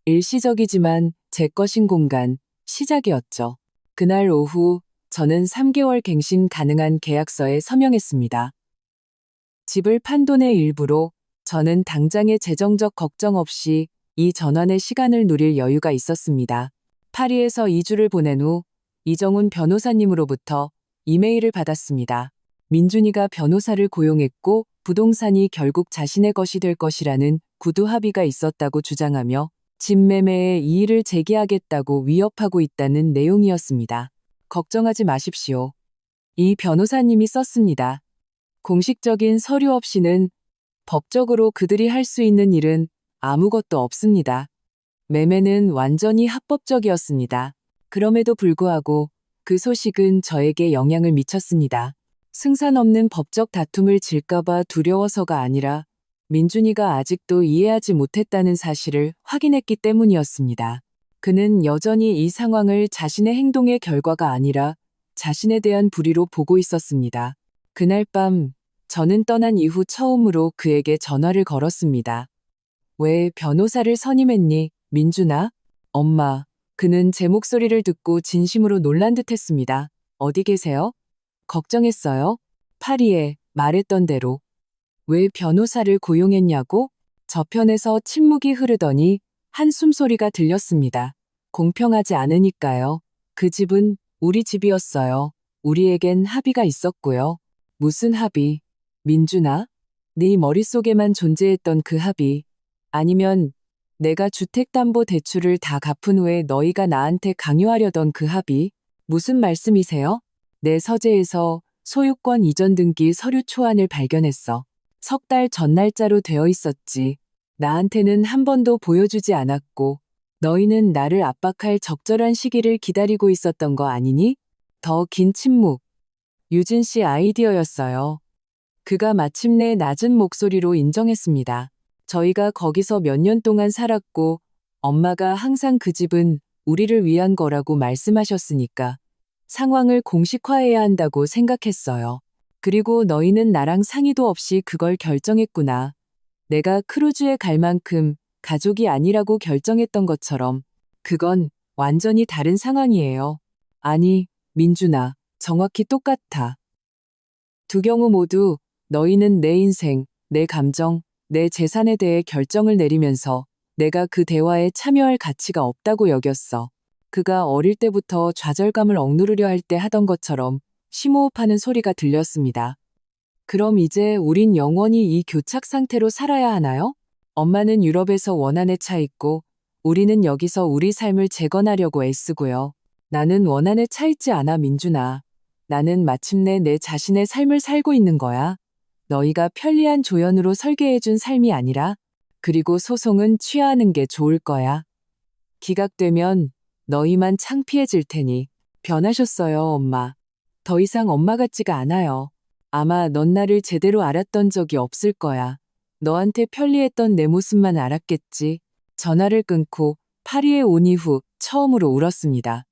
일시적이지만 제 것인 공간, 시작이었죠. 그날 오후, 저는 3개월 갱신 가능한 계약서에 서명했습니다. 집을 판 돈의 일부로 저는 당장의 재정적 걱정 없이 이 전환의 시간을 누릴 여유가 있었습니다. 파리에서 2주를 보낸 후 이정훈 변호사님으로부터 이메일을 받았습니다. 민준이가 변호사를 고용했고 부동산이 결국 자신의 것이 될 것이라는 구두 합의가 있었다고 주장하며 집 매매에 이의를 제기하겠다고 위협하고 있다는 내용이었습니다. 걱정하지 마십시오. 이 변호사님이 썼습니다. 공식적인 서류 없이는 법적으로 그들이 할 수 있는 일은 아무것도 없습니다. 매매는 완전히 합법적이었습니다. 그럼에도 불구하고 그 소식은 저에게 영향을 미쳤습니다. 승산 없는 법적 다툼을 질까봐 두려워서가 아니라 민준이가 아직도 이해하지 못했다는 사실을 확인했기 때문이었습니다. 그는 여전히 이 상황을 자신의 행동의 결과가 아니라 자신에 대한 불의로 보고 있었습니다. 그날 밤 저는 떠난 이후 처음으로 그에게 전화를 걸었습니다. 왜 변호사를 선임했니, 민준아? 엄마. 그는 제 목소리를 듣고 진심으로 놀란 듯 했습니다. 어디 계세요? 걱정했어요. 파리에 말했던 대로. 왜 변호사를 고용했냐고? 저편에서 침묵이 흐르더니 한숨 소리가 들렸습니다. 공평하지 않으니까요. 그 집은 우리 집이었어요. 우리에겐 합의가 있었고요. 무슨 합의? 민준아? 네 머릿속에만 존재했던 그 합의. 아니면 내가 주택담보대출을 다 갚은 후에 너희가 나한테 강요하려던 그 합의. 무슨 말씀이세요? 내 서재에서 소유권 이전 등기 서류 초안을 발견했어. 석 달 전 날짜로 되어 있었지. 나한테는 한 번도 보여주지 않았고 너희는 나를 압박할 적절한 시기를 기다리고 있었던 거 아니니? 더 긴 침묵. 유진 씨 아이디어였어요. 그가 마침내 낮은 목소리로 인정했습니다. 저희가 거기서 몇 년 동안 살았고 엄마가 항상 그 집은 우리를 위한 거라고 말씀하셨으니까 상황을 공식화해야 한다고 생각했어요. 그리고 너희는 나랑 상의도 없이 그걸 결정했구나. 내가 크루즈에 갈 만큼 가족이 아니라고 결정했던 것처럼 그건 완전히 다른 상황이에요. 아니, 민준아, 정확히 똑같아. 두 경우 모두 너희는 내 인생, 내 감정, 내 재산에 대해 결정을 내리면서 내가 그 대화에 참여할 가치가 없다고 여겼어. 그가 어릴 때부터 좌절감을 억누르려 할 때 하던 것처럼 심호흡하는 소리가 들렸습니다. 그럼 이제 우린 영원히 이 교착 상태로 살아야 하나요? 엄마는 유럽에서 원한에 차 있고 우리는 여기서 우리 삶을 재건하려고 애쓰고요. 나는 원한에 차 있지 않아, 민준아. 나는 마침내 내 자신의 삶을 살고 있는 거야. 너희가 편리한 조연으로 설계해준 삶이 아니라. 그리고 소송은 취하하는 게 좋을 거야. 기각되면 너희만 창피해질 테니. 변하셨어요, 엄마. 더 이상 엄마 같지가 않아요. 아마 넌 나를 제대로 알았던 적이 없을 거야. 너한테 편리했던 내 모습만 알았겠지. 전화를 끊고 파리에 온 이후 처음으로 울었습니다.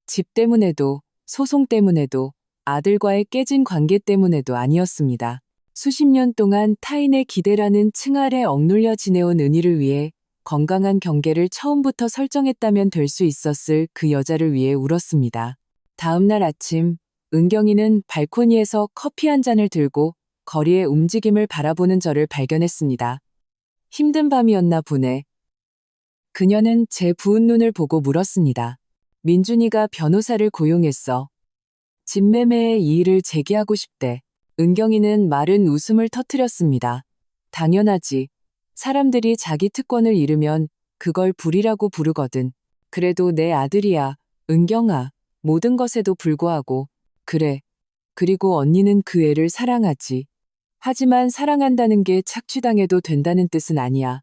집 때문에도, 소송 때문에도, 아들과의 깨진 관계 때문에도 아니었습니다. 수십 년 동안 타인의 기대라는 층 아래 억눌려 지내온 은희를 위해 건강한 경계를 처음부터 설정했다면 될 수 있었을 그 여자를 위해 울었습니다. 다음 날 아침, 은경이는 발코니에서 커피 한 잔을 들고 거리의 움직임을 바라보는 저를 발견했습니다. 힘든 밤이었나 보네. 그녀는 제 부은 눈을 보고 물었습니다. 민준이가 변호사를 고용했어. 집매매의 이의를 제기하고 싶대. 은경이는 마른 웃음을 터뜨렸습니다. 당연하지. 사람들이 자기 특권을 잃으면 그걸 불이라고 부르거든. 그래도 내 아들이야, 은경아. 모든 것에도 불구하고. 그래. 그리고 언니는 그 애를 사랑하지. 하지만 사랑한다는 게 착취당해도 된다는 뜻은 아니야.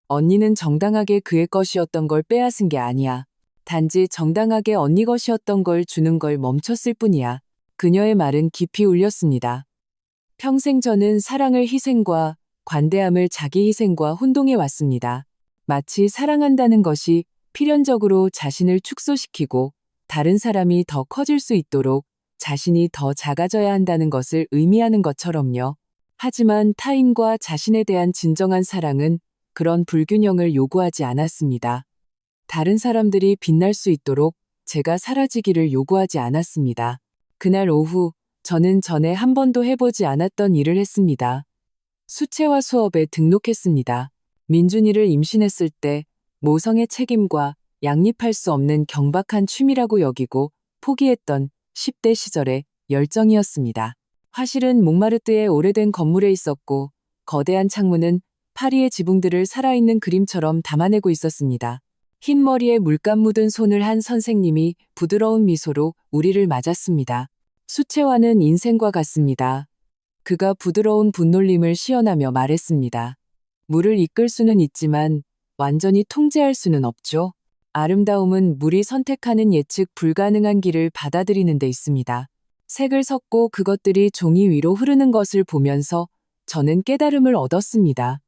언니는 정당하게 그의 것이었던 걸 빼앗은 게 아니야. 단지 정당하게 언니 것이었던 걸 주는 걸 멈췄을 뿐이야. 그녀의 말은 깊이 울렸습니다. 평생 저는 사랑을 희생과 관대함을 자기 희생과 혼동해 왔습니다. 마치 사랑한다는 것이 필연적으로 자신을 축소시키고 다른 사람이 더 커질 수 있도록 자신이 더 작아져야 한다는 것을 의미하는 것처럼요. 하지만 타인과 자신에 대한 진정한 사랑은 그런 불균형을 요구하지 않았습니다. 다른 사람들이 빛날 수 있도록 제가 사라지기를 요구하지 않았습니다. 그날 오후, 저는 전에 한 번도 해보지 않았던 일을 했습니다. 수채화 수업에 등록했습니다. 민준이를 임신했을 때 모성의 책임과 양립할 수 없는 경박한 취미라고 여기고 포기했던 10대 시절의 열정이었습니다. 화실은 몽마르트의 오래된 건물에 있었고 거대한 창문은 파리의 지붕들을 살아있는 그림처럼 담아내고 있었습니다. 흰 머리에 물감 묻은 손을 한 선생님이 부드러운 미소로 우리를 맞았습니다. 수채화는 인생과 같습니다. 그가 부드러운 분놀림을 시연하며 말했습니다. 물을 이끌 수는 있지만 완전히 통제할 수는 없죠. 아름다움은 물이 선택하는 예측 불가능한 길을 받아들이는 데 있습니다. 색을 섞고 그것들이 종이 위로 흐르는 것을 보면서 저는 깨달음을 얻었습니다.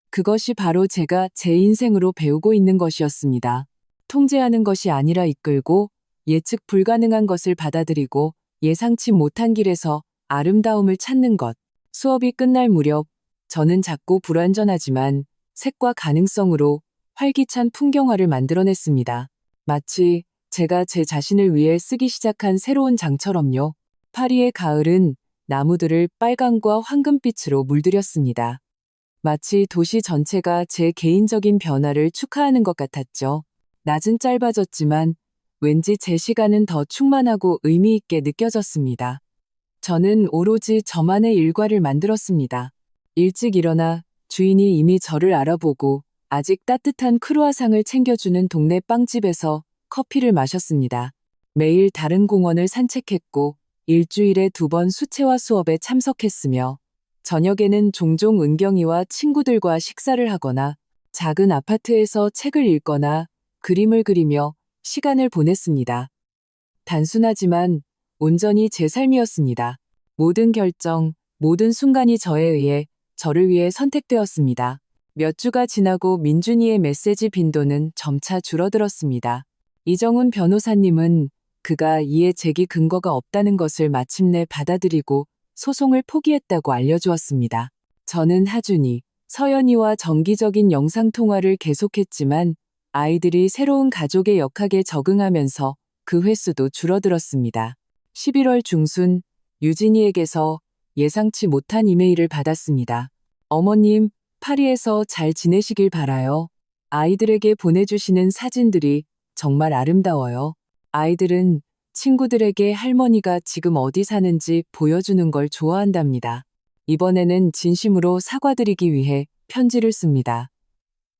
그것이 바로 제가 제 인생으로 배우고 있는 것이었습니다. 통제하는 것이 아니라 이끌고 예측 불가능한 것을 받아들이고 예상치 못한 길에서 아름다움을 찾는 것. 수업이 끝날 무렵 저는 작고 불완전하지만 색과 가능성으로 활기찬 풍경화를 만들어냈습니다. 마치 제가 제 자신을 위해 쓰기 시작한 새로운 장처럼요. 파리의 가을은 나무들을 빨강과 황금빛으로 물들였습니다. 마치 도시 전체가 제 개인적인 변화를 축하하는 것 같았죠. 낮은 짧아졌지만 왠지 제 시간은 더 충만하고 의미 있게 느껴졌습니다. 저는 오로지 저만의 일과를 만들었습니다. 일찍 일어나 주인이 이미 저를 알아보고 아직 따뜻한 크루아상을 챙겨주는 동네 빵집에서 커피를 마셨습니다. 매일 다른 공원을 산책했고 일주일에 2번 수채화 수업에 참석했으며 저녁에는 종종 은경이와 친구들과 식사를 하거나 작은 아파트에서 책을 읽거나 그림을 그리며 시간을 보냈습니다. 단순하지만 온전히 제 삶이었습니다. 모든 결정, 모든 순간이 저를 위해 선택되었습니다. 몇 주가 지나고 민준이의 메시지 빈도는 점차 줄어들었습니다. 이정훈 변호사님은 그가 이해 제기 근거가 없다는 것을 마침내 받아들이고 소송을 포기했다고 알려주었습니다. 저는 하준이, 서연이와 정기적인 영상통화를 계속했지만 아이들이 새로운 가족의 역학에 적응하면서 그 횟수도 줄어들었습니다. 11월 중순 유진이에게서 예상치 못한 이메일을 받았습니다. 어머님, 파리에서 잘 지내시길 바라요. 아이들에게 보내주시는 사진들이 정말 아름다워요. 아이들은 친구들에게 할머니가 지금 어디 사는지 보여주는 걸 좋아한답니다. 이번에는 진심으로 사과드리기 위해 편지를 씁니다.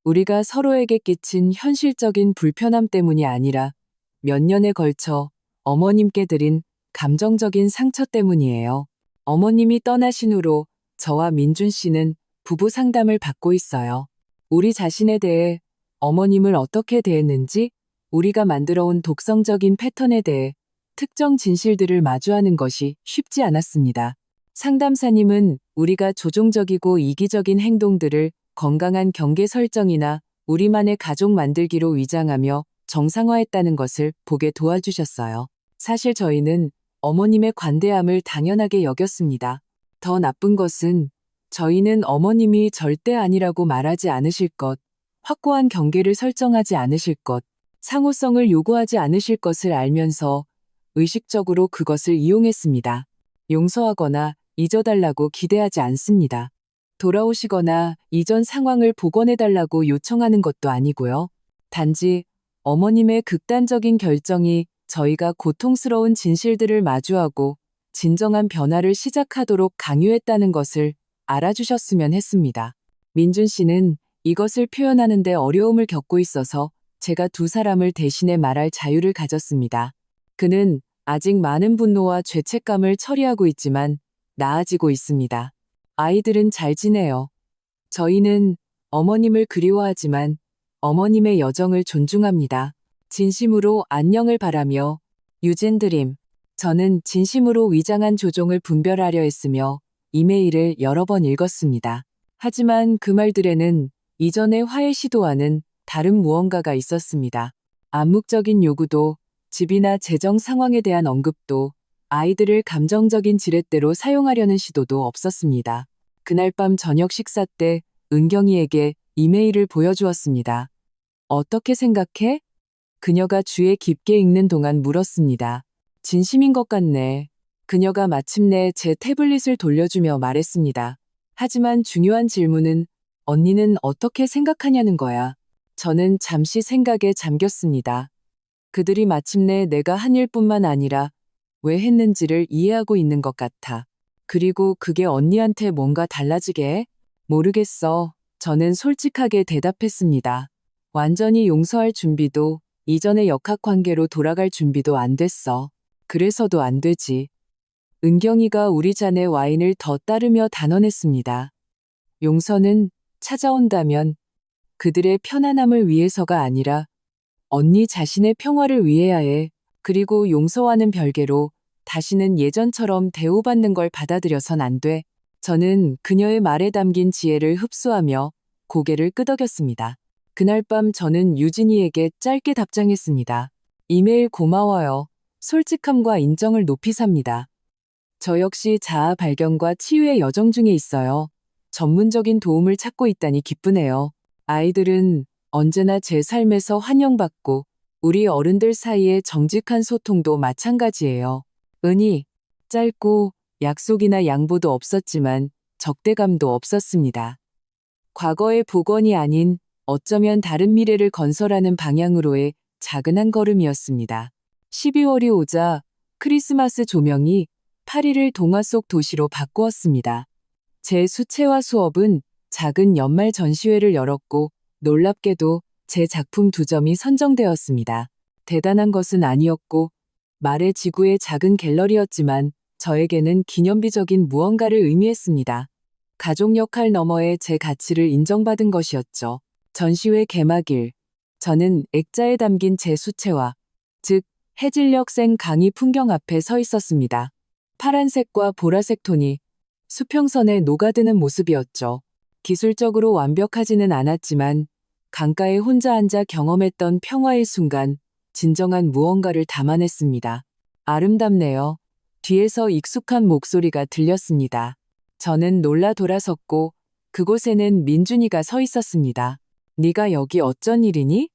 우리가 서로에게 끼친 현실적인 불편함 때문이 아니라 몇 년에 걸쳐 어머님께 드린 감정적인 상처 때문이에요. 어머님이 떠나신 후로 저와 민준 씨는 부부 상담을 받고 있어요. 우리 자신에 대해 어머님을 어떻게 대했는지 우리가 만들어온 독성적인 패턴에 대해 특정 진실들을 마주하는 것이 쉽지 않았습니다. 상담사님은 우리가 조종적이고 이기적인 행동들을 건강한 경계 설정이나 우리만의 가족 만들기로 위장하며 정상화했다는 것을 보게 도와주셨어요. 사실 저희는 어머님의 관대함을 당연하게 여겼습니다. 더 나쁜 것은 저희는 어머님이 절대 아니라고 말하지 않으실 것, 확고한 경계를 설정하지 않으실 것, 상호성을 요구하지 않으실 것을 알면서 의식적으로 그것을 이용했습니다. 용서하거나 잊어달라고 기대하지 않습니다. 돌아오시거나 이전 상황을 복원해달라고 요청하는 것도 아니고요. 단지 어머님의 극단적인 결정이 저희가 고통스러운 진실들을 마주하고 진정한 변화를 시작하도록 강요했다는 것을 알아주셨으면 했습니다. 민준 씨는 이것을 표현하는데 어려움을 겪고 있어서 제가 두 사람을 대신해 말할 자유를 가졌습니다. 그는 아직 많은 분노와 죄책감을 처리하고 있지만 나아지고 있습니다. 아이들은 잘 지내요. 저희는 어머님을 그리워하지만 어머님의 여정을 존중합니다. 진심으로 안녕을 바라며 유진드림. 저는 진심으로 위장한 조종을 분별하려 했으며 이메일을 여러 번 읽었습니다. 하지만 그 말들에는 이전의 화해 시도와는 다른 무언가가 있었습니다. 암묵적인 요구도 집이나 재정 상황에 대한 언급도 아이들을 감정적인 지렛대로 사용하려는 시도도 없었습니다. 그날 밤 저녁 식사 때 은경이에게 이메일을 보여주었습니다. 어떻게 생각해? 그녀가 주에 깊게 읽는 동안 물었습니다. 진심인 것 같네. 그녀가 마침내 제 태블릿을 돌려주며 말했습니다. 하지만 중요한 질문은 언니는 어떻게 생각하냐는 거야. 저는 잠시 생각에 잠겼습니다. 그들이 마침내 내가 한 일뿐만 아니라 왜 했는지를 이해하고 있는 것 같아. 그리고 그게 언니한테 뭔가 달라지게 해? 모르겠어. 저는 솔직하게 대답했습니다. 완전히 용서할 준비도 이전의 역학관계로 돌아갈 준비도 안 됐어. 그래서도 안 되지. 은경이가 우리 잔에 와인을 더 따르며 단언했습니다. 용서는 찾아온다면 그들의 편안함을 위해서가 아니라 언니 자신의 평화를 위해야 해. 그리고 용서와는 별개로 다시는 예전처럼 대우받는 걸 받아들여선 안 돼. 저는 그녀의 말에 담긴 지혜를 흡수하며 고개를 끄덕였습니다. 그날 밤 저는 유진이에게 짧게 답장했습니다. 이메일 고마워요. 솔직함과 인정을 높이 삽니다. 저 역시 자아 발견과 치유의 여정 중에 있어요. 전문적인 도움을 찾고 있다니 기쁘네요. 아이들은 언제나 제 삶에서 환영받고 우리 어른들 사이의 정직한 소통도 마찬가지예요. 은희, 짧고 약속이나 양보도 없었지만 적대감도 없었습니다. 과거의 복원이 아닌 어쩌면 다른 미래를 건설하는 방향으로의 작은 한 걸음이었습니다. 12월이 오자 크리스마스 조명이 파리를 동화 속 도시로 바꾸었습니다. 제 수채화 수업은 작은 연말 전시회를 열었고 놀랍게도 제 작품 2점이 선정되었습니다. 대단한 것은 아니었고 말의 지구의 작은 갤러리였지만 저에게는 기념비적인 무언가를 의미했습니다. 가족 역할 너머의 제 가치를 인정받은 것이었죠. 전시회 개막일, 저는 액자에 담긴 제 수채화, 즉 해질녘 생 강이 풍경 앞에 서 있었습니다. 파란색과 보라색 톤이 수평선에 녹아드는 모습이었죠. 기술적으로 완벽하지는 않았지만 강가에 혼자 앉아 경험했던 평화의 순간 진정한 무언가를 담아냈습니다. 아름답네요. 뒤에서 익숙한 목소리가 들렸습니다. 저는 놀라 돌아섰고 그곳에는 민준이가 서 있었습니다. 네가 여기 어쩐 일이니?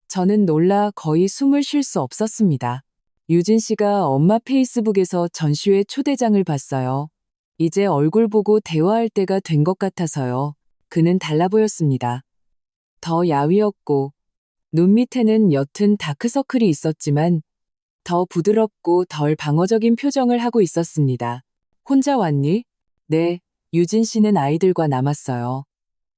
저는 놀라 거의 숨을 쉴 수 없었습니다. 유진 씨가 엄마 페이스북에서 전시회 초대장을 봤어요. 이제 얼굴 보고 대화할 때가 된 것 같아서요. 그는 달라 보였습니다. 더 야위었고 눈 밑에는 옅은 다크서클이 있었지만 더 부드럽고 덜 방어적인 표정을 하고 있었습니다. 혼자 왔니? 네, 유진 씨는 아이들과 남았어요.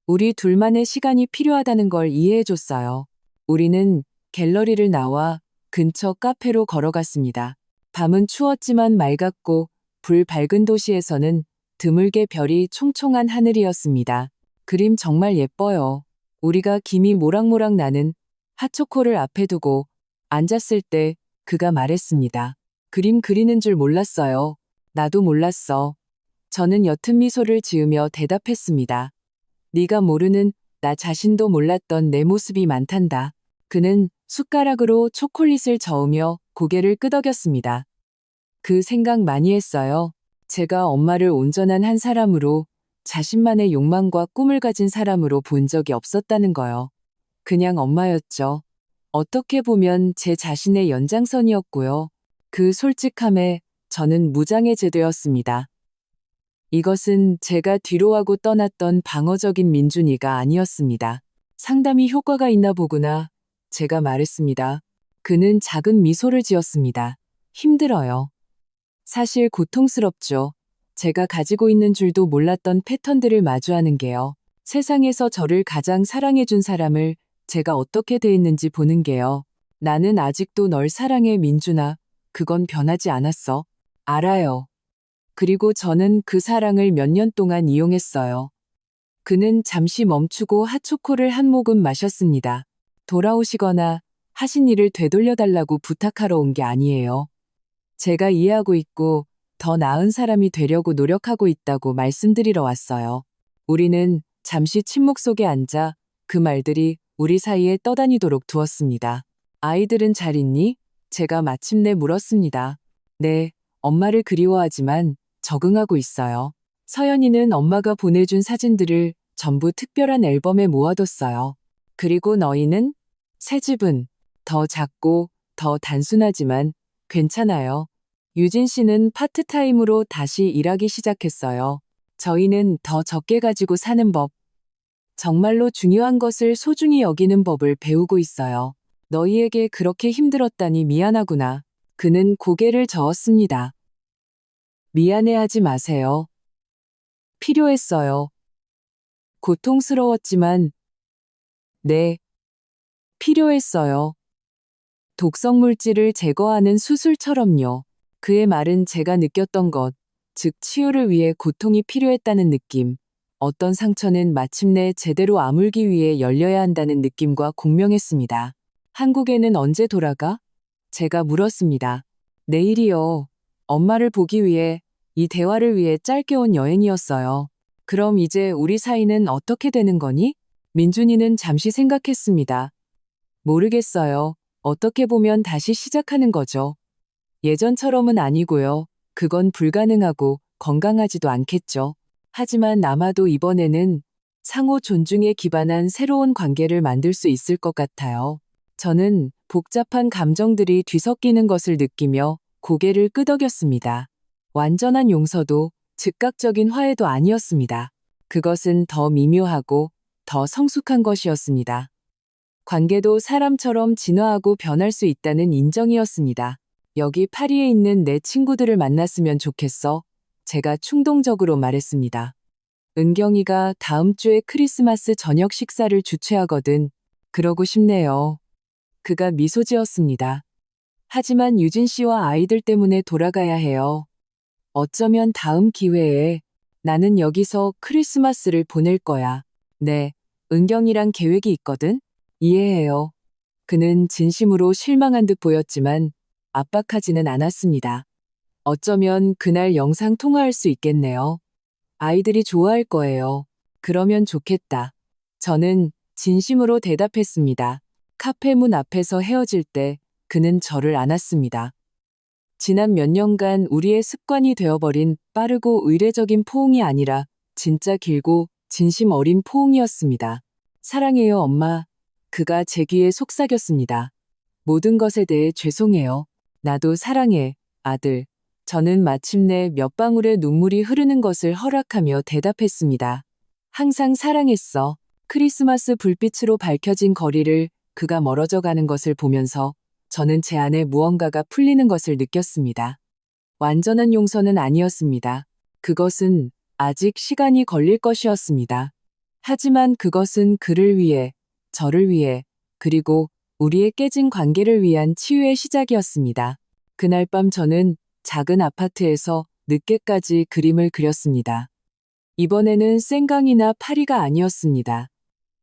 우리 둘만의 시간이 필요하다는 걸 이해해줬어요. 우리는 갤러리를 나와 근처 카페로 걸어갔습니다. 밤은 추웠지만 맑았고 불 밝은 도시에서는 드물게 별이 총총한 하늘이었습니다. 그림 정말 예뻐요. 우리가 김이 모락모락 나는 핫초코를 앞에 두고 앉았을 때 그가 말했습니다. 그림 그리는 줄 몰랐어요. 나도 몰랐어. 저는 옅은 미소를 지으며 대답했습니다. 네가 모르는 나 자신도 몰랐던 내 모습이 많단다. 그는 숟가락으로 초콜릿을 저으며 고개를 끄덕였습니다. 그 생각 많이 했어요. 제가 엄마를 온전한 한 사람으로 자신만의 욕망과 꿈을 가진 사람으로 본 적이 없었다는 거요. 그냥 엄마였죠. 어떻게 보면 제 자신의 연장선이었고요. 그 솔직함에 저는 무장해제 되었습니다. 이것은 제가 뒤로하고 떠났던 방어적인 민준이가 아니었습니다. 상담이 효과가 있나 보구나. 제가 말했습니다. 그는 작은 미소를 지었습니다. 힘들어요. 사실 고통스럽죠. 제가 가지고 있는 줄도 몰랐던 패턴들을 마주하는 게요. 세상에서 저를 가장 사랑해준 사람을 제가 어떻게 대했는지 보는 게요. 나는 아직도 널 사랑해, 민준아. 그건 변하지 않았어. 알아요. 그리고 저는 그 사랑을 몇 년 동안 이용했어요. 그는 잠시 멈추고 핫초코를 한 모금 마셨습니다. 돌아오시거나 하신 일을 되돌려달라고 부탁하러 온 게 아니에요. 제가 이해하고 있고 더 나은 사람이 되려고 노력하고 있다고 말씀드리러 왔어요. 우리는 잠시 침묵 속에 앉아 그 말들이 우리 사이에 떠다니도록 두었습니다. 아이들은 잘 있니? 제가 마침내 물었습니다. 네, 엄마를 그리워하지만 적응하고 있어요. 서연이는 엄마가 보내준 사진들을 전부 특별한 앨범에 모아뒀어요. 그리고 너희는? 새 집은 더 작고 더 단순하지만 괜찮아요. 유진 씨는 파트타임으로 다시 일하기 시작했어요. 저희는 더 적게 가지고 사는 법, 정말로 중요한 것을 소중히 여기는 법을 배우고 있어요. 너희에게 그렇게 힘들었다니 미안하구나. 그는 고개를 저었습니다. 미안해하지 마세요. 필요했어요. 고통스러웠지만, 네, 필요했어요. 독성 물질을 제거하는 수술처럼요. 그의 말은 제가 느꼈던 것, 즉 치유를 위해 고통이 필요했다는 느낌, 어떤 상처는 마침내 제대로 아물기 위해 열려야 한다는 느낌과 공명했습니다. 한국에는 언제 돌아가? 제가 물었습니다. 내일이요. 엄마를 보기 위해, 이 대화를 위해 짧게 온 여행이었어요. 그럼 이제 우리 사이는 어떻게 되는 거니? 민준이는 잠시 생각했습니다. 모르겠어요. 어떻게 보면 다시 시작하는 거죠. 예전처럼은 아니고요. 그건 불가능하고 건강하지도 않겠죠. 하지만 아마도 이번에는 상호 존중에 기반한 새로운 관계를 만들 수 있을 것 같아요. 저는 복잡한 감정들이 뒤섞이는 것을 느끼며 고개를 끄덕였습니다. 완전한 용서도 즉각적인 화해도 아니었습니다. 그것은 더 미묘하고 더 성숙한 것이었습니다. 관계도 사람처럼 진화하고 변할 수 있다는 인정이었습니다. 여기 파리에 있는 내 친구들을 만났으면 좋겠어. 제가 충동적으로 말했습니다. 은경이가 다음 주에 크리스마스 저녁 식사를 주최하거든. 그러고 싶네요. 그가 미소 지었습니다. 하지만 유진 씨와 아이들 때문에 돌아가야 해요. 어쩌면 다음 기회에 나는 여기서 크리스마스를 보낼 거야. 네, 은경이랑 계획이 있거든. 이해해요. 그는 진심으로 실망한 듯 보였지만 압박하지는 않았습니다. 어쩌면 그날 영상 통화할 수 있겠네요. 아이들이 좋아할 거예요. 그러면 좋겠다. 저는 진심으로 대답했습니다. 카페 문 앞에서 헤어질 때 그는 저를 안았습니다. 지난 몇 년간 우리의 습관이 되어버린 빠르고 의례적인 포옹이 아니라 진짜 길고 진심 어린 포옹이었습니다. 사랑해요, 엄마. 그가 제 귀에 속삭였습니다. 모든 것에 대해 죄송해요. 나도 사랑해, 아들. 저는 마침내 몇 방울의 눈물이 흐르는 것을 허락하며 대답했습니다. 항상 사랑했어. 크리스마스 불빛으로 밝혀진 거리를 그가 멀어져 가는 것을 보면서 저는 제 안에 무언가가 풀리는 것을 느꼈습니다. 완전한 용서는 아니었습니다. 그것은 아직 시간이 걸릴 것이었습니다. 하지만 그것은 그를 위해, 저를 위해, 그리고 우리의 깨진 관계를 위한 치유의 시작이었습니다. 그날 밤 저는 작은 아파트에서 늦게까지 그림을 그렸습니다. 이번에는 생강이나 파리가 아니었습니다.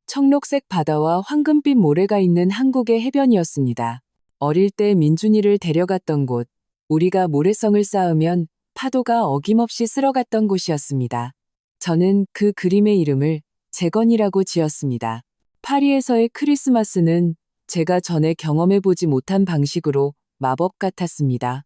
청록색 바다와 황금빛 모래가 있는 한국의 해변이었습니다. 어릴 때 민준이를 데려갔던 곳, 우리가 모래성을 쌓으면 파도가 어김없이 쓸어갔던 곳이었습니다. 저는 그 그림의 이름을 재건이라고 지었습니다. 파리에서의 크리스마스는 제가 전에 경험해보지 못한 방식으로 마법 같았습니다.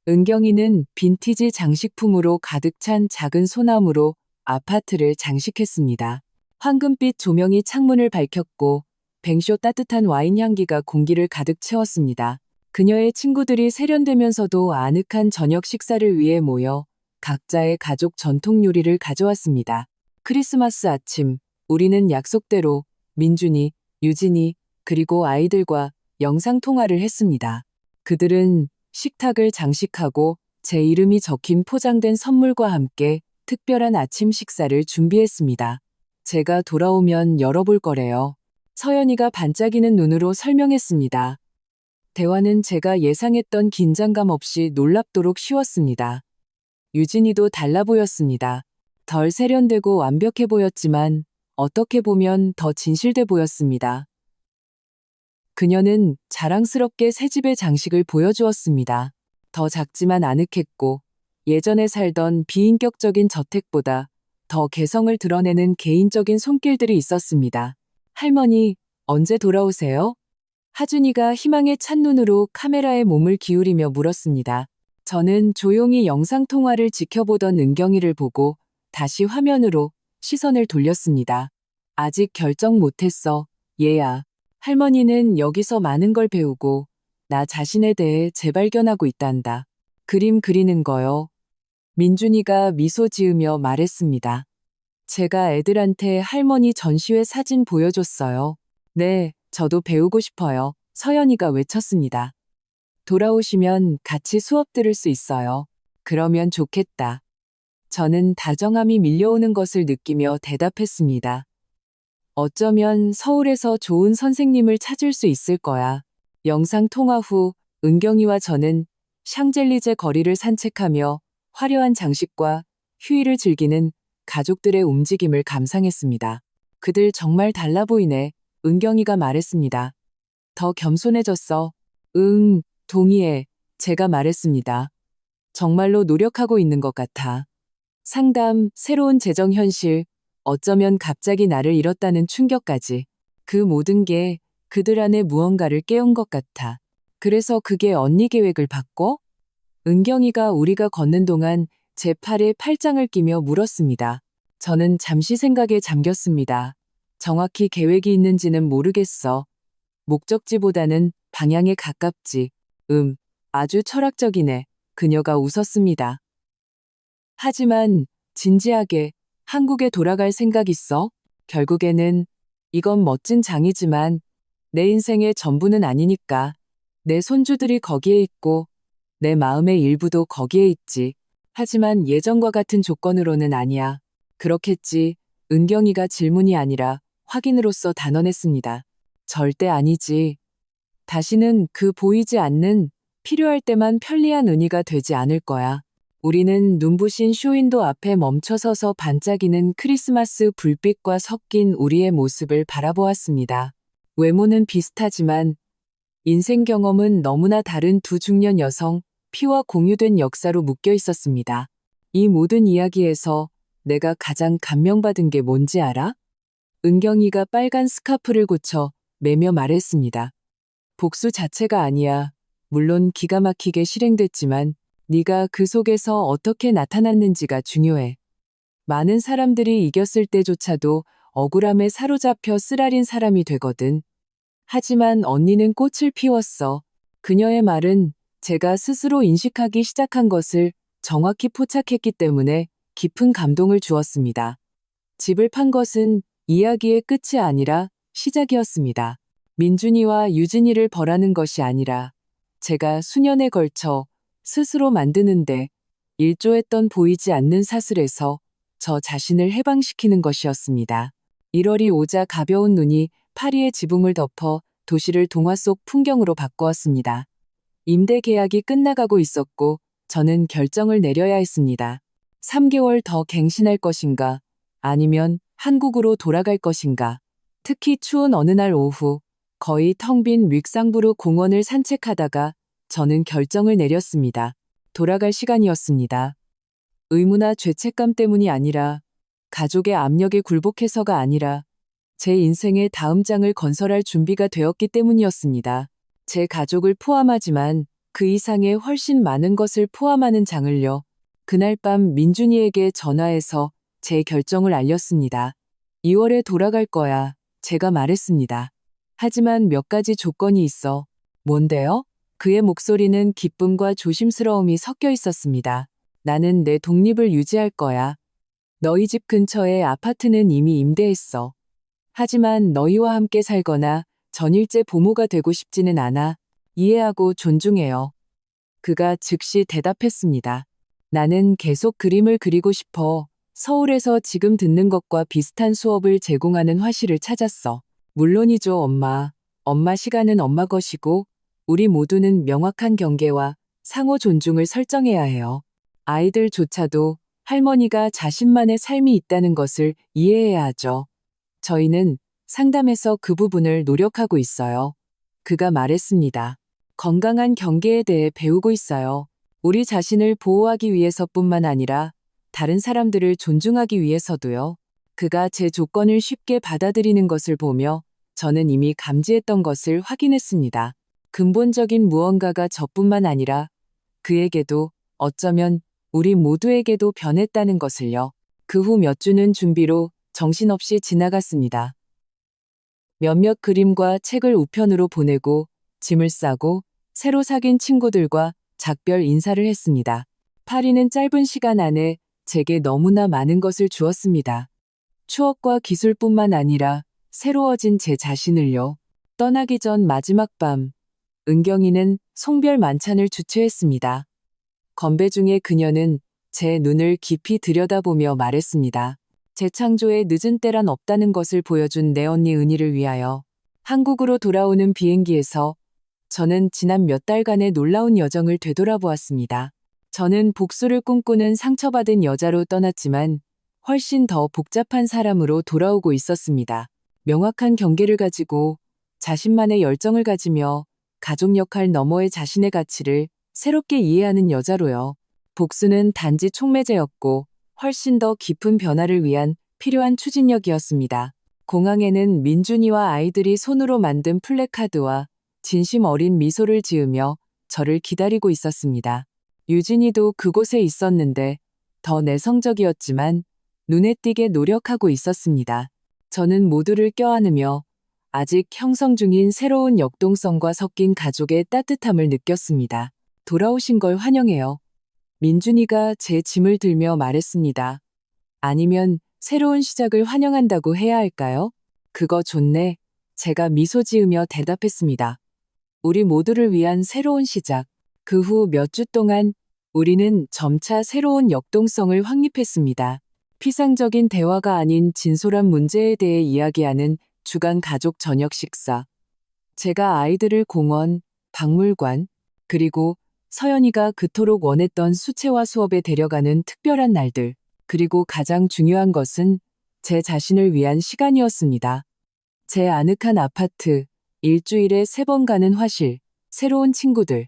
은경이는 빈티지 장식품으로 가득 찬 작은 소나무로 아파트를 장식했습니다. 황금빛 조명이 창문을 밝혔고 뱅쇼 따뜻한 와인 향기가 공기를 가득 채웠습니다. 그녀의 친구들이 세련되면서도 아늑한 저녁 식사를 위해 모여 각자의 가족 전통 요리를 가져왔습니다. 크리스마스 아침, 우리는 약속대로 민준이, 유진이, 그리고 아이들과 영상통화를 했습니다. 그들은 식탁을 장식하고 제 이름이 적힌 포장된 선물과 함께 특별한 아침 식사를 준비했습니다. 제가 돌아오면 열어볼 거래요. 서연이가 반짝이는 눈으로 설명했습니다. 대화는 제가 예상했던 긴장감 없이 놀랍도록 쉬웠습니다. 유진이도 달라 보였습니다. 덜 세련되고 완벽해 보였지만 어떻게 보면 더 진실돼 보였습니다. 그녀는 자랑스럽게 새 집의 장식을 보여주었습니다. 더 작지만 아늑했고 예전에 살던 비인격적인 저택보다 더 개성을 드러내는 개인적인 손길들이 있었습니다. 할머니, 언제 돌아오세요? 하준이가 희망에 찬 눈으로 카메라에 몸을 기울이며 물었습니다. 저는 조용히 영상통화를 지켜보던 은경이를 보고 다시 화면으로 시선을 돌렸습니다. 아직 결정 못했어, 얘야. 할머니는 여기서 많은 걸 배우고 나 자신에 대해 재발견하고 있단다. 그림 그리는 거요. 민준이가 미소 지으며 말했습니다. 제가 애들한테 할머니 전시회 사진 보여줬어요. 네, 저도 배우고 싶어요. 서연이가 외쳤습니다. 돌아오시면 같이 수업 들을 수 있어요. 그러면 좋겠다. 저는 다정함이 밀려오는 것을 느끼며 대답했습니다. 어쩌면 서울에서 좋은 선생님을 찾을 수 있을 거야. 영상 통화 후 은경이와 저는 샹젤리제 거리를 산책하며 화려한 장식과 휴일을 즐기는 가족들의 움직임을 감상했습니다. 그들 정말 달라 보이네. 은경이가 말했습니다. 더 겸손해졌어. 응, 동의해. 제가 말했습니다. 정말로 노력하고 있는 것 같아. 상담, 새로운 재정 현실, 어쩌면 갑자기 나를 잃었다는 충격까지. 그 모든 게 그들 안에 무언가를 깨운 것 같아. 그래서 그게 언니 계획을 바꿔? 은경이가 우리가 걷는 동안 제 팔에 팔짱을 끼며 물었습니다. 저는 잠시 생각에 잠겼습니다. 정확히 계획이 있는지는 모르겠어. 목적지보다는 방향에 가깝지. 아주 철학적이네. 그녀가 웃었습니다. 하지만 진지하게 한국에 돌아갈 생각 있어? 결국에는 이건 멋진 장이지만 내 인생의 전부는 아니니까. 내 손주들이 거기에 있고 내 마음의 일부도 거기에 있지. 하지만 예전과 같은 조건으로는 아니야. 그렇겠지. 은경이가 질문이 아니라 확인으로써 단언했습니다. 절대 아니지. 다시는 그 보이지 않는 필요할 때만 편리한 은희가 되지 않을 거야. 우리는 눈부신 쇼윈도 앞에 멈춰서서 반짝이는 크리스마스 불빛과 섞인 우리의 모습을 바라보았습니다. 외모는 비슷하지만 인생 경험은 너무나 다른 두 중년 여성, 피와 공유된 역사로 묶여 있었습니다. 이 모든 이야기에서 내가 가장 감명받은 게 뭔지 알아? 은경이가 빨간 스카프를 고쳐 매며 말했습니다. 복수 자체가 아니야. 물론 기가 막히게 실행됐지만 네가 그 속에서 어떻게 나타났는지가 중요해. 많은 사람들이 이겼을 때조차도 억울함에 사로잡혀 쓰라린 사람이 되거든. 하지만 언니는 꽃을 피웠어. 그녀의 말은 제가 스스로 인식하기 시작한 것을 정확히 포착했기 때문에 깊은 감동을 주었습니다. 집을 판 것은 이야기의 끝이 아니라 시작이었습니다. 민준이와 유진이를 벌하는 것이 아니라 제가 수년에 걸쳐 스스로 만드는데 일조했던 보이지 않는 사슬에서 저 자신을 해방시키는 것이었습니다. 1월이 오자 가벼운 눈이 파리의 지붕을 덮어 도시를 동화 속 풍경으로 바꾸었습니다. 임대 계약이 끝나가고 있었고 저는 결정을 내려야 했습니다. 3개월 더 갱신할 것인가 아니면 한국으로 돌아갈 것인가. 특히 추운 어느 날 오후 거의 텅 빈 윅상부르 공원을 산책하다가 저는 결정을 내렸습니다. 돌아갈 시간이었습니다. 의무나 죄책감 때문이 아니라 가족의 압력에 굴복해서가 아니라 제 인생의 다음 장을 건설할 준비가 되었기 때문이었습니다. 제 가족을 포함하지만 그 이상의 훨씬 많은 것을 포함하는 장을요. 그날 밤 민준이에게 전화해서 제 결정을 알렸습니다. 2월에 돌아갈 거야. 제가 말했습니다. 하지만 몇 가지 조건이 있어. 뭔데요? 그의 목소리는 기쁨과 조심스러움이 섞여 있었습니다. 나는 내 독립을 유지할 거야. 너희 집 근처에 아파트는 이미 임대했어. 하지만 너희와 함께 살거나 전일제 보모가 되고 싶지는 않아. 이해하고 존중해요. 그가 즉시 대답했습니다. 나는 계속 그림을 그리고 싶어. 서울에서 지금 듣는 것과 비슷한 수업을 제공하는 화실을 찾았어. 물론이죠, 엄마. 엄마 시간은 엄마 것이고, 우리 모두는 명확한 경계와 상호 존중을 설정해야 해요. 아이들조차도 할머니가 자신만의 삶이 있다는 것을 이해해야 하죠. 저희는 상담에서 그 부분을 노력하고 있어요. 그가 말했습니다. 건강한 경계에 대해 배우고 있어요. 우리 자신을 보호하기 위해서뿐만 아니라 다른 사람들을 존중하기 위해서도요. 그가 제 조건을 쉽게 받아들이는 것을 보며 저는 이미 감지했던 것을 확인했습니다. 근본적인 무언가가 저뿐만 아니라 그에게도 어쩌면 우리 모두에게도 변했다는 것을요. 그 후 몇 주는 준비로 정신없이 지나갔습니다. 몇몇 그림과 책을 우편으로 보내고 짐을 싸고 새로 사귄 친구들과 작별 인사를 했습니다. 파리는 짧은 시간 안에 제게 너무나 많은 것을 주었습니다. 추억과 기술뿐만 아니라 새로워진 제 자신을요. 떠나기 전 마지막 밤, 은경이는 송별 만찬을 주최했습니다. 건배 중에 그녀는 제 눈을 깊이 들여다보며 말했습니다. 재창조의 늦은 때란 없다는 것을 보여준 내 언니 은희를 위하여. 한국으로 돌아오는 비행기에서 저는 지난 몇 달간의 놀라운 여정을 되돌아보았습니다. 저는 복수를 꿈꾸는 상처받은 여자로 떠났지만 훨씬 더 복잡한 사람으로 돌아오고 있었습니다. 명확한 경계를 가지고 자신만의 열정을 가지며 가족 역할 너머의 자신의 가치를 새롭게 이해하는 여자로요. 복수는 단지 촉매제였고 훨씬 더 깊은 변화를 위한 필요한 추진력이었습니다. 공항에는 민준이와 아이들이 손으로 만든 플래카드와 진심 어린 미소를 지으며 저를 기다리고 있었습니다. 유진이도 그곳에 있었는데 더 내성적이었지만 눈에 띄게 노력하고 있었습니다. 저는 모두를 껴안으며 아직 형성 중인 새로운 역동성과 섞인 가족의 따뜻함을 느꼈습니다. 돌아오신 걸 환영해요. 민준이가 제 짐을 들며 말했습니다. 아니면 새로운 시작을 환영한다고 해야 할까요? 그거 좋네. 제가 미소 지으며 대답했습니다. 우리 모두를 위한 새로운 시작. 그 후 몇 주 동안 우리는 점차 새로운 역동성을 확립했습니다. 피상적인 대화가 아닌 진솔한 문제에 대해 이야기하는 주간 가족 저녁 식사. 제가 아이들을 공원, 박물관, 그리고 서연이가 그토록 원했던 수채화 수업에 데려가는 특별한 날들, 그리고 가장 중요한 것은 제 자신을 위한 시간이었습니다. 제 아늑한 아파트, 일주일에 3번 가는 화실, 새로운 친구들,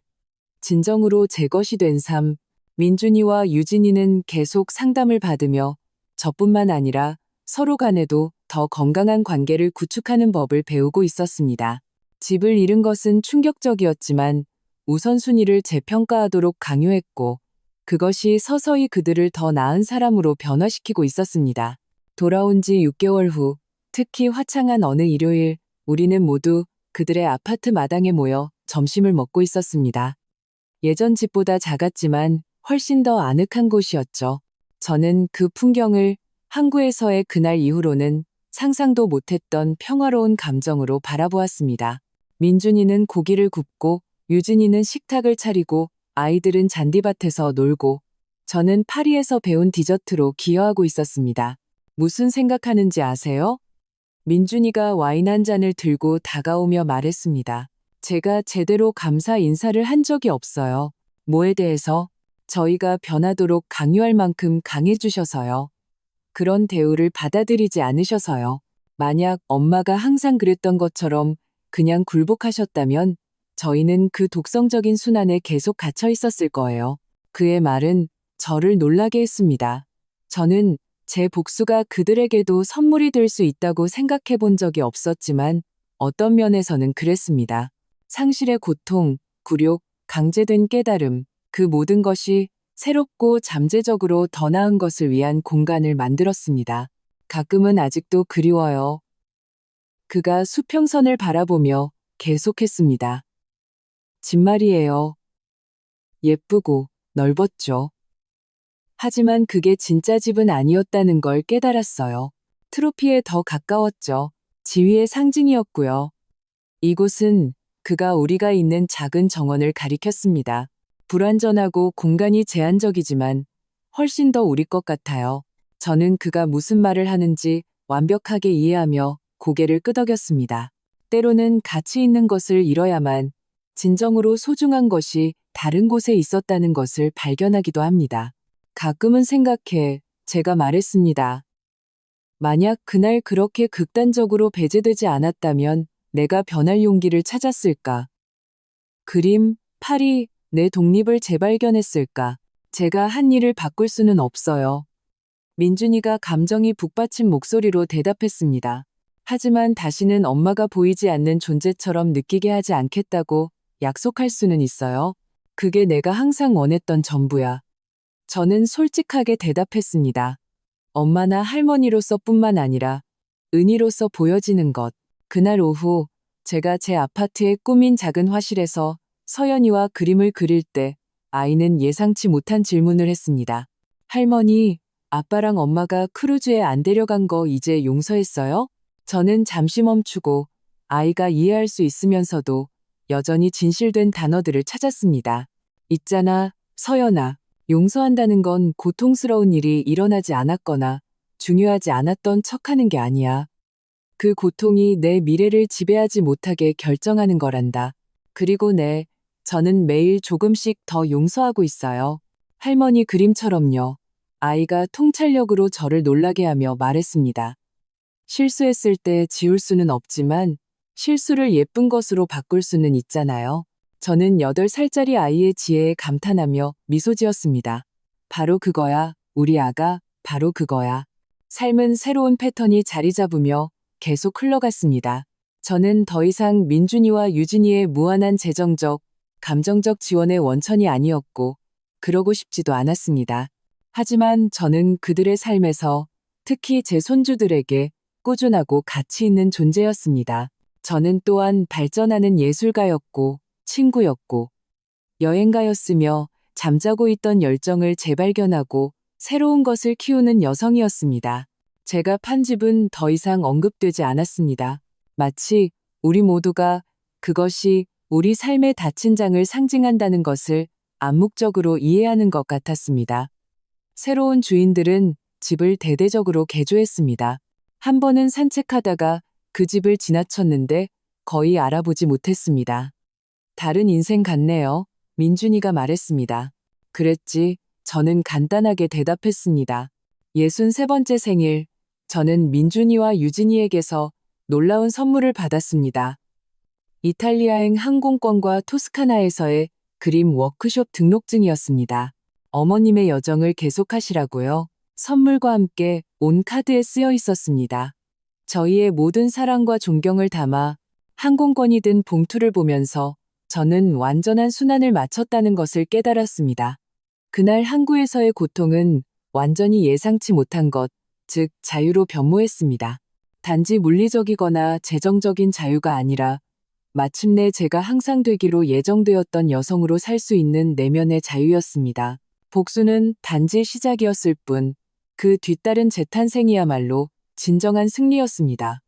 진정으로 제 것이 된 삶. 민준이와 유진이는 계속 상담을 받으며 저뿐만 아니라 서로 간에도 더 건강한 관계를 구축하는 법을 배우고 있었습니다. 집을 잃은 것은 충격적이었지만 우선순위를 재평가하도록 강요했고 그것이 서서히 그들을 더 나은 사람으로 변화시키고 있었습니다. 돌아온 지 6개월 후, 특히 화창한 어느 일요일, 우리는 모두 그들의 아파트 마당에 모여 점심을 먹고 있었습니다. 예전 집보다 작았지만 훨씬 더 아늑한 곳이었죠. 저는 그 풍경을 항구에서의 그날 이후로는 상상도 못했던 평화로운 감정으로 바라보았습니다. 민준이는 고기를 굽고 유진이는 식탁을 차리고 아이들은 잔디밭에서 놀고 저는 파리에서 배운 디저트로 기여하고 있었습니다. 무슨 생각하는지 아세요? 민준이가 와인 한 잔을 들고 다가오며 말했습니다. 제가 제대로 감사 인사를 한 적이 없어요. 뭐에 대해서? 저희가 변하도록 강요할 만큼 강해주셔서요. 그런 대우를 받아들이지 않으셔서요. 만약 엄마가 항상 그랬던 것처럼 그냥 굴복하셨다면 저희는 그 독성적인 순환에 계속 갇혀 있었을 거예요. 그의 말은 저를 놀라게 했습니다. 저는 제 복수가 그들에게도 선물이 될 수 있다고 생각해 본 적이 없었지만 어떤 면에서는 그랬습니다. 상실의 고통, 굴욕, 강제된 깨달음, 그 모든 것이 새롭고 잠재적으로 더 나은 것을 위한 공간을 만들었습니다. 가끔은 아직도 그리워요. 그가 수평선을 바라보며 계속했습니다. 집 말이에요. 예쁘고 넓었죠. 하지만 그게 진짜 집은 아니었다는 걸 깨달았어요. 트로피에 더 가까웠죠. 지위의 상징이었고요. 이곳은 그가 우리가 있는 작은 정원을 가리켰습니다. 불완전하고 공간이 제한적이지만 훨씬 더 우리 것 같아요. 저는 그가 무슨 말을 하는지 완벽하게 이해하며 고개를 끄덕였습니다. 때로는 가치 있는 것을 잃어야만 진정으로 소중한 것이 다른 곳에 있었다는 것을 발견하기도 합니다. 가끔은 생각해 제가 말했습니다. 만약 그날 그렇게 극단적으로 배제되지 않았다면 내가 변할 용기를 찾았을까? 그림, 파리, 내 독립을 재발견했을까? 제가 한 일을 바꿀 수는 없어요. 민준이가 감정이 북받친 목소리로 대답했습니다. 하지만 다시는 엄마가 보이지 않는 존재처럼 느끼게 하지 않겠다고 약속할 수는 있어요. 그게 내가 항상 원했던 전부야. 저는 솔직하게 대답했습니다. 엄마나 할머니로서뿐만 아니라 은희로서 보여지는 것. 그날 오후 제가 제 아파트에 꾸민 작은 화실에서 서연이와 그림을 그릴 때 아이는 예상치 못한 질문을 했습니다. 할머니, 아빠랑 엄마가 크루즈에 안 데려간 거 이제 용서했어요? 저는 잠시 멈추고 아이가 이해할 수 있으면서도 여전히 진실된 단어들을 찾았습니다. 있잖아, 서연아. 용서한다는 건 고통스러운 일이 일어나지 않았거나 중요하지 않았던 척하는 게 아니야. 그 고통이 내 미래를 지배하지 못하게 결정하는 거란다. 그리고 저는 매일 조금씩 더 용서하고 있어요. 할머니 그림처럼요. 아이가 통찰력으로 저를 놀라게 하며 말했습니다. 실수했을 때 지울 수는 없지만 실수를 예쁜 것으로 바꿀 수는 있잖아요. 저는 8살짜리 아이의 지혜에 감탄하며 미소 지었습니다. 바로 그거야, 우리 아가, 바로 그거야. 삶은 새로운 패턴이 자리 잡으며 계속 흘러갔습니다. 저는 더 이상 민준이와 유진이의 무한한 재정적, 감정적 지원의 원천이 아니었고, 그러고 싶지도 않았습니다. 하지만 저는 그들의 삶에서 특히 제 손주들에게 꾸준하고 가치 있는 존재였습니다. 저는 또한 발전하는 예술가였고, 친구였고, 여행가였으며 잠자고 있던 열정을 재발견하고 새로운 것을 키우는 여성이었습니다. 제가 판 집은 더 이상 언급되지 않았습니다. 마치 우리 모두가 그것이 우리 삶의 닫힌 장을 상징한다는 것을 암묵적으로 이해하는 것 같았습니다. 새로운 주인들은 집을 대대적으로 개조했습니다. 한 번은 산책하다가 그 집을 지나쳤는데 거의 알아보지 못했습니다. 다른 인생 같네요. 민준이가 말했습니다. 그랬지. 저는 간단하게 대답했습니다. 63번째 생일. 저는 민준이와 유진이에게서 놀라운 선물을 받았습니다. 이탈리아행 항공권과 토스카나에서의 그림 워크숍 등록증이었습니다. 어머님의 여정을 계속하시라고요. 선물과 함께 온 카드에 쓰여 있었습니다. 저희의 모든 사랑과 존경을 담아 항공권이 든 봉투를 보면서 저는 완전한 순환을 마쳤다는 것을 깨달았습니다. 그날 항구에서의 고통은 완전히 예상치 못한 것, 즉 자유로 변모했습니다. 단지 물리적이거나 재정적인 자유가 아니라 마침내 제가 항상 되기로 예정되었던 여성으로 살 수 있는 내면의 자유였습니다. 복수는 단지 시작이었을 뿐, 그 뒤따른 재탄생이야말로 진정한 승리였습니다.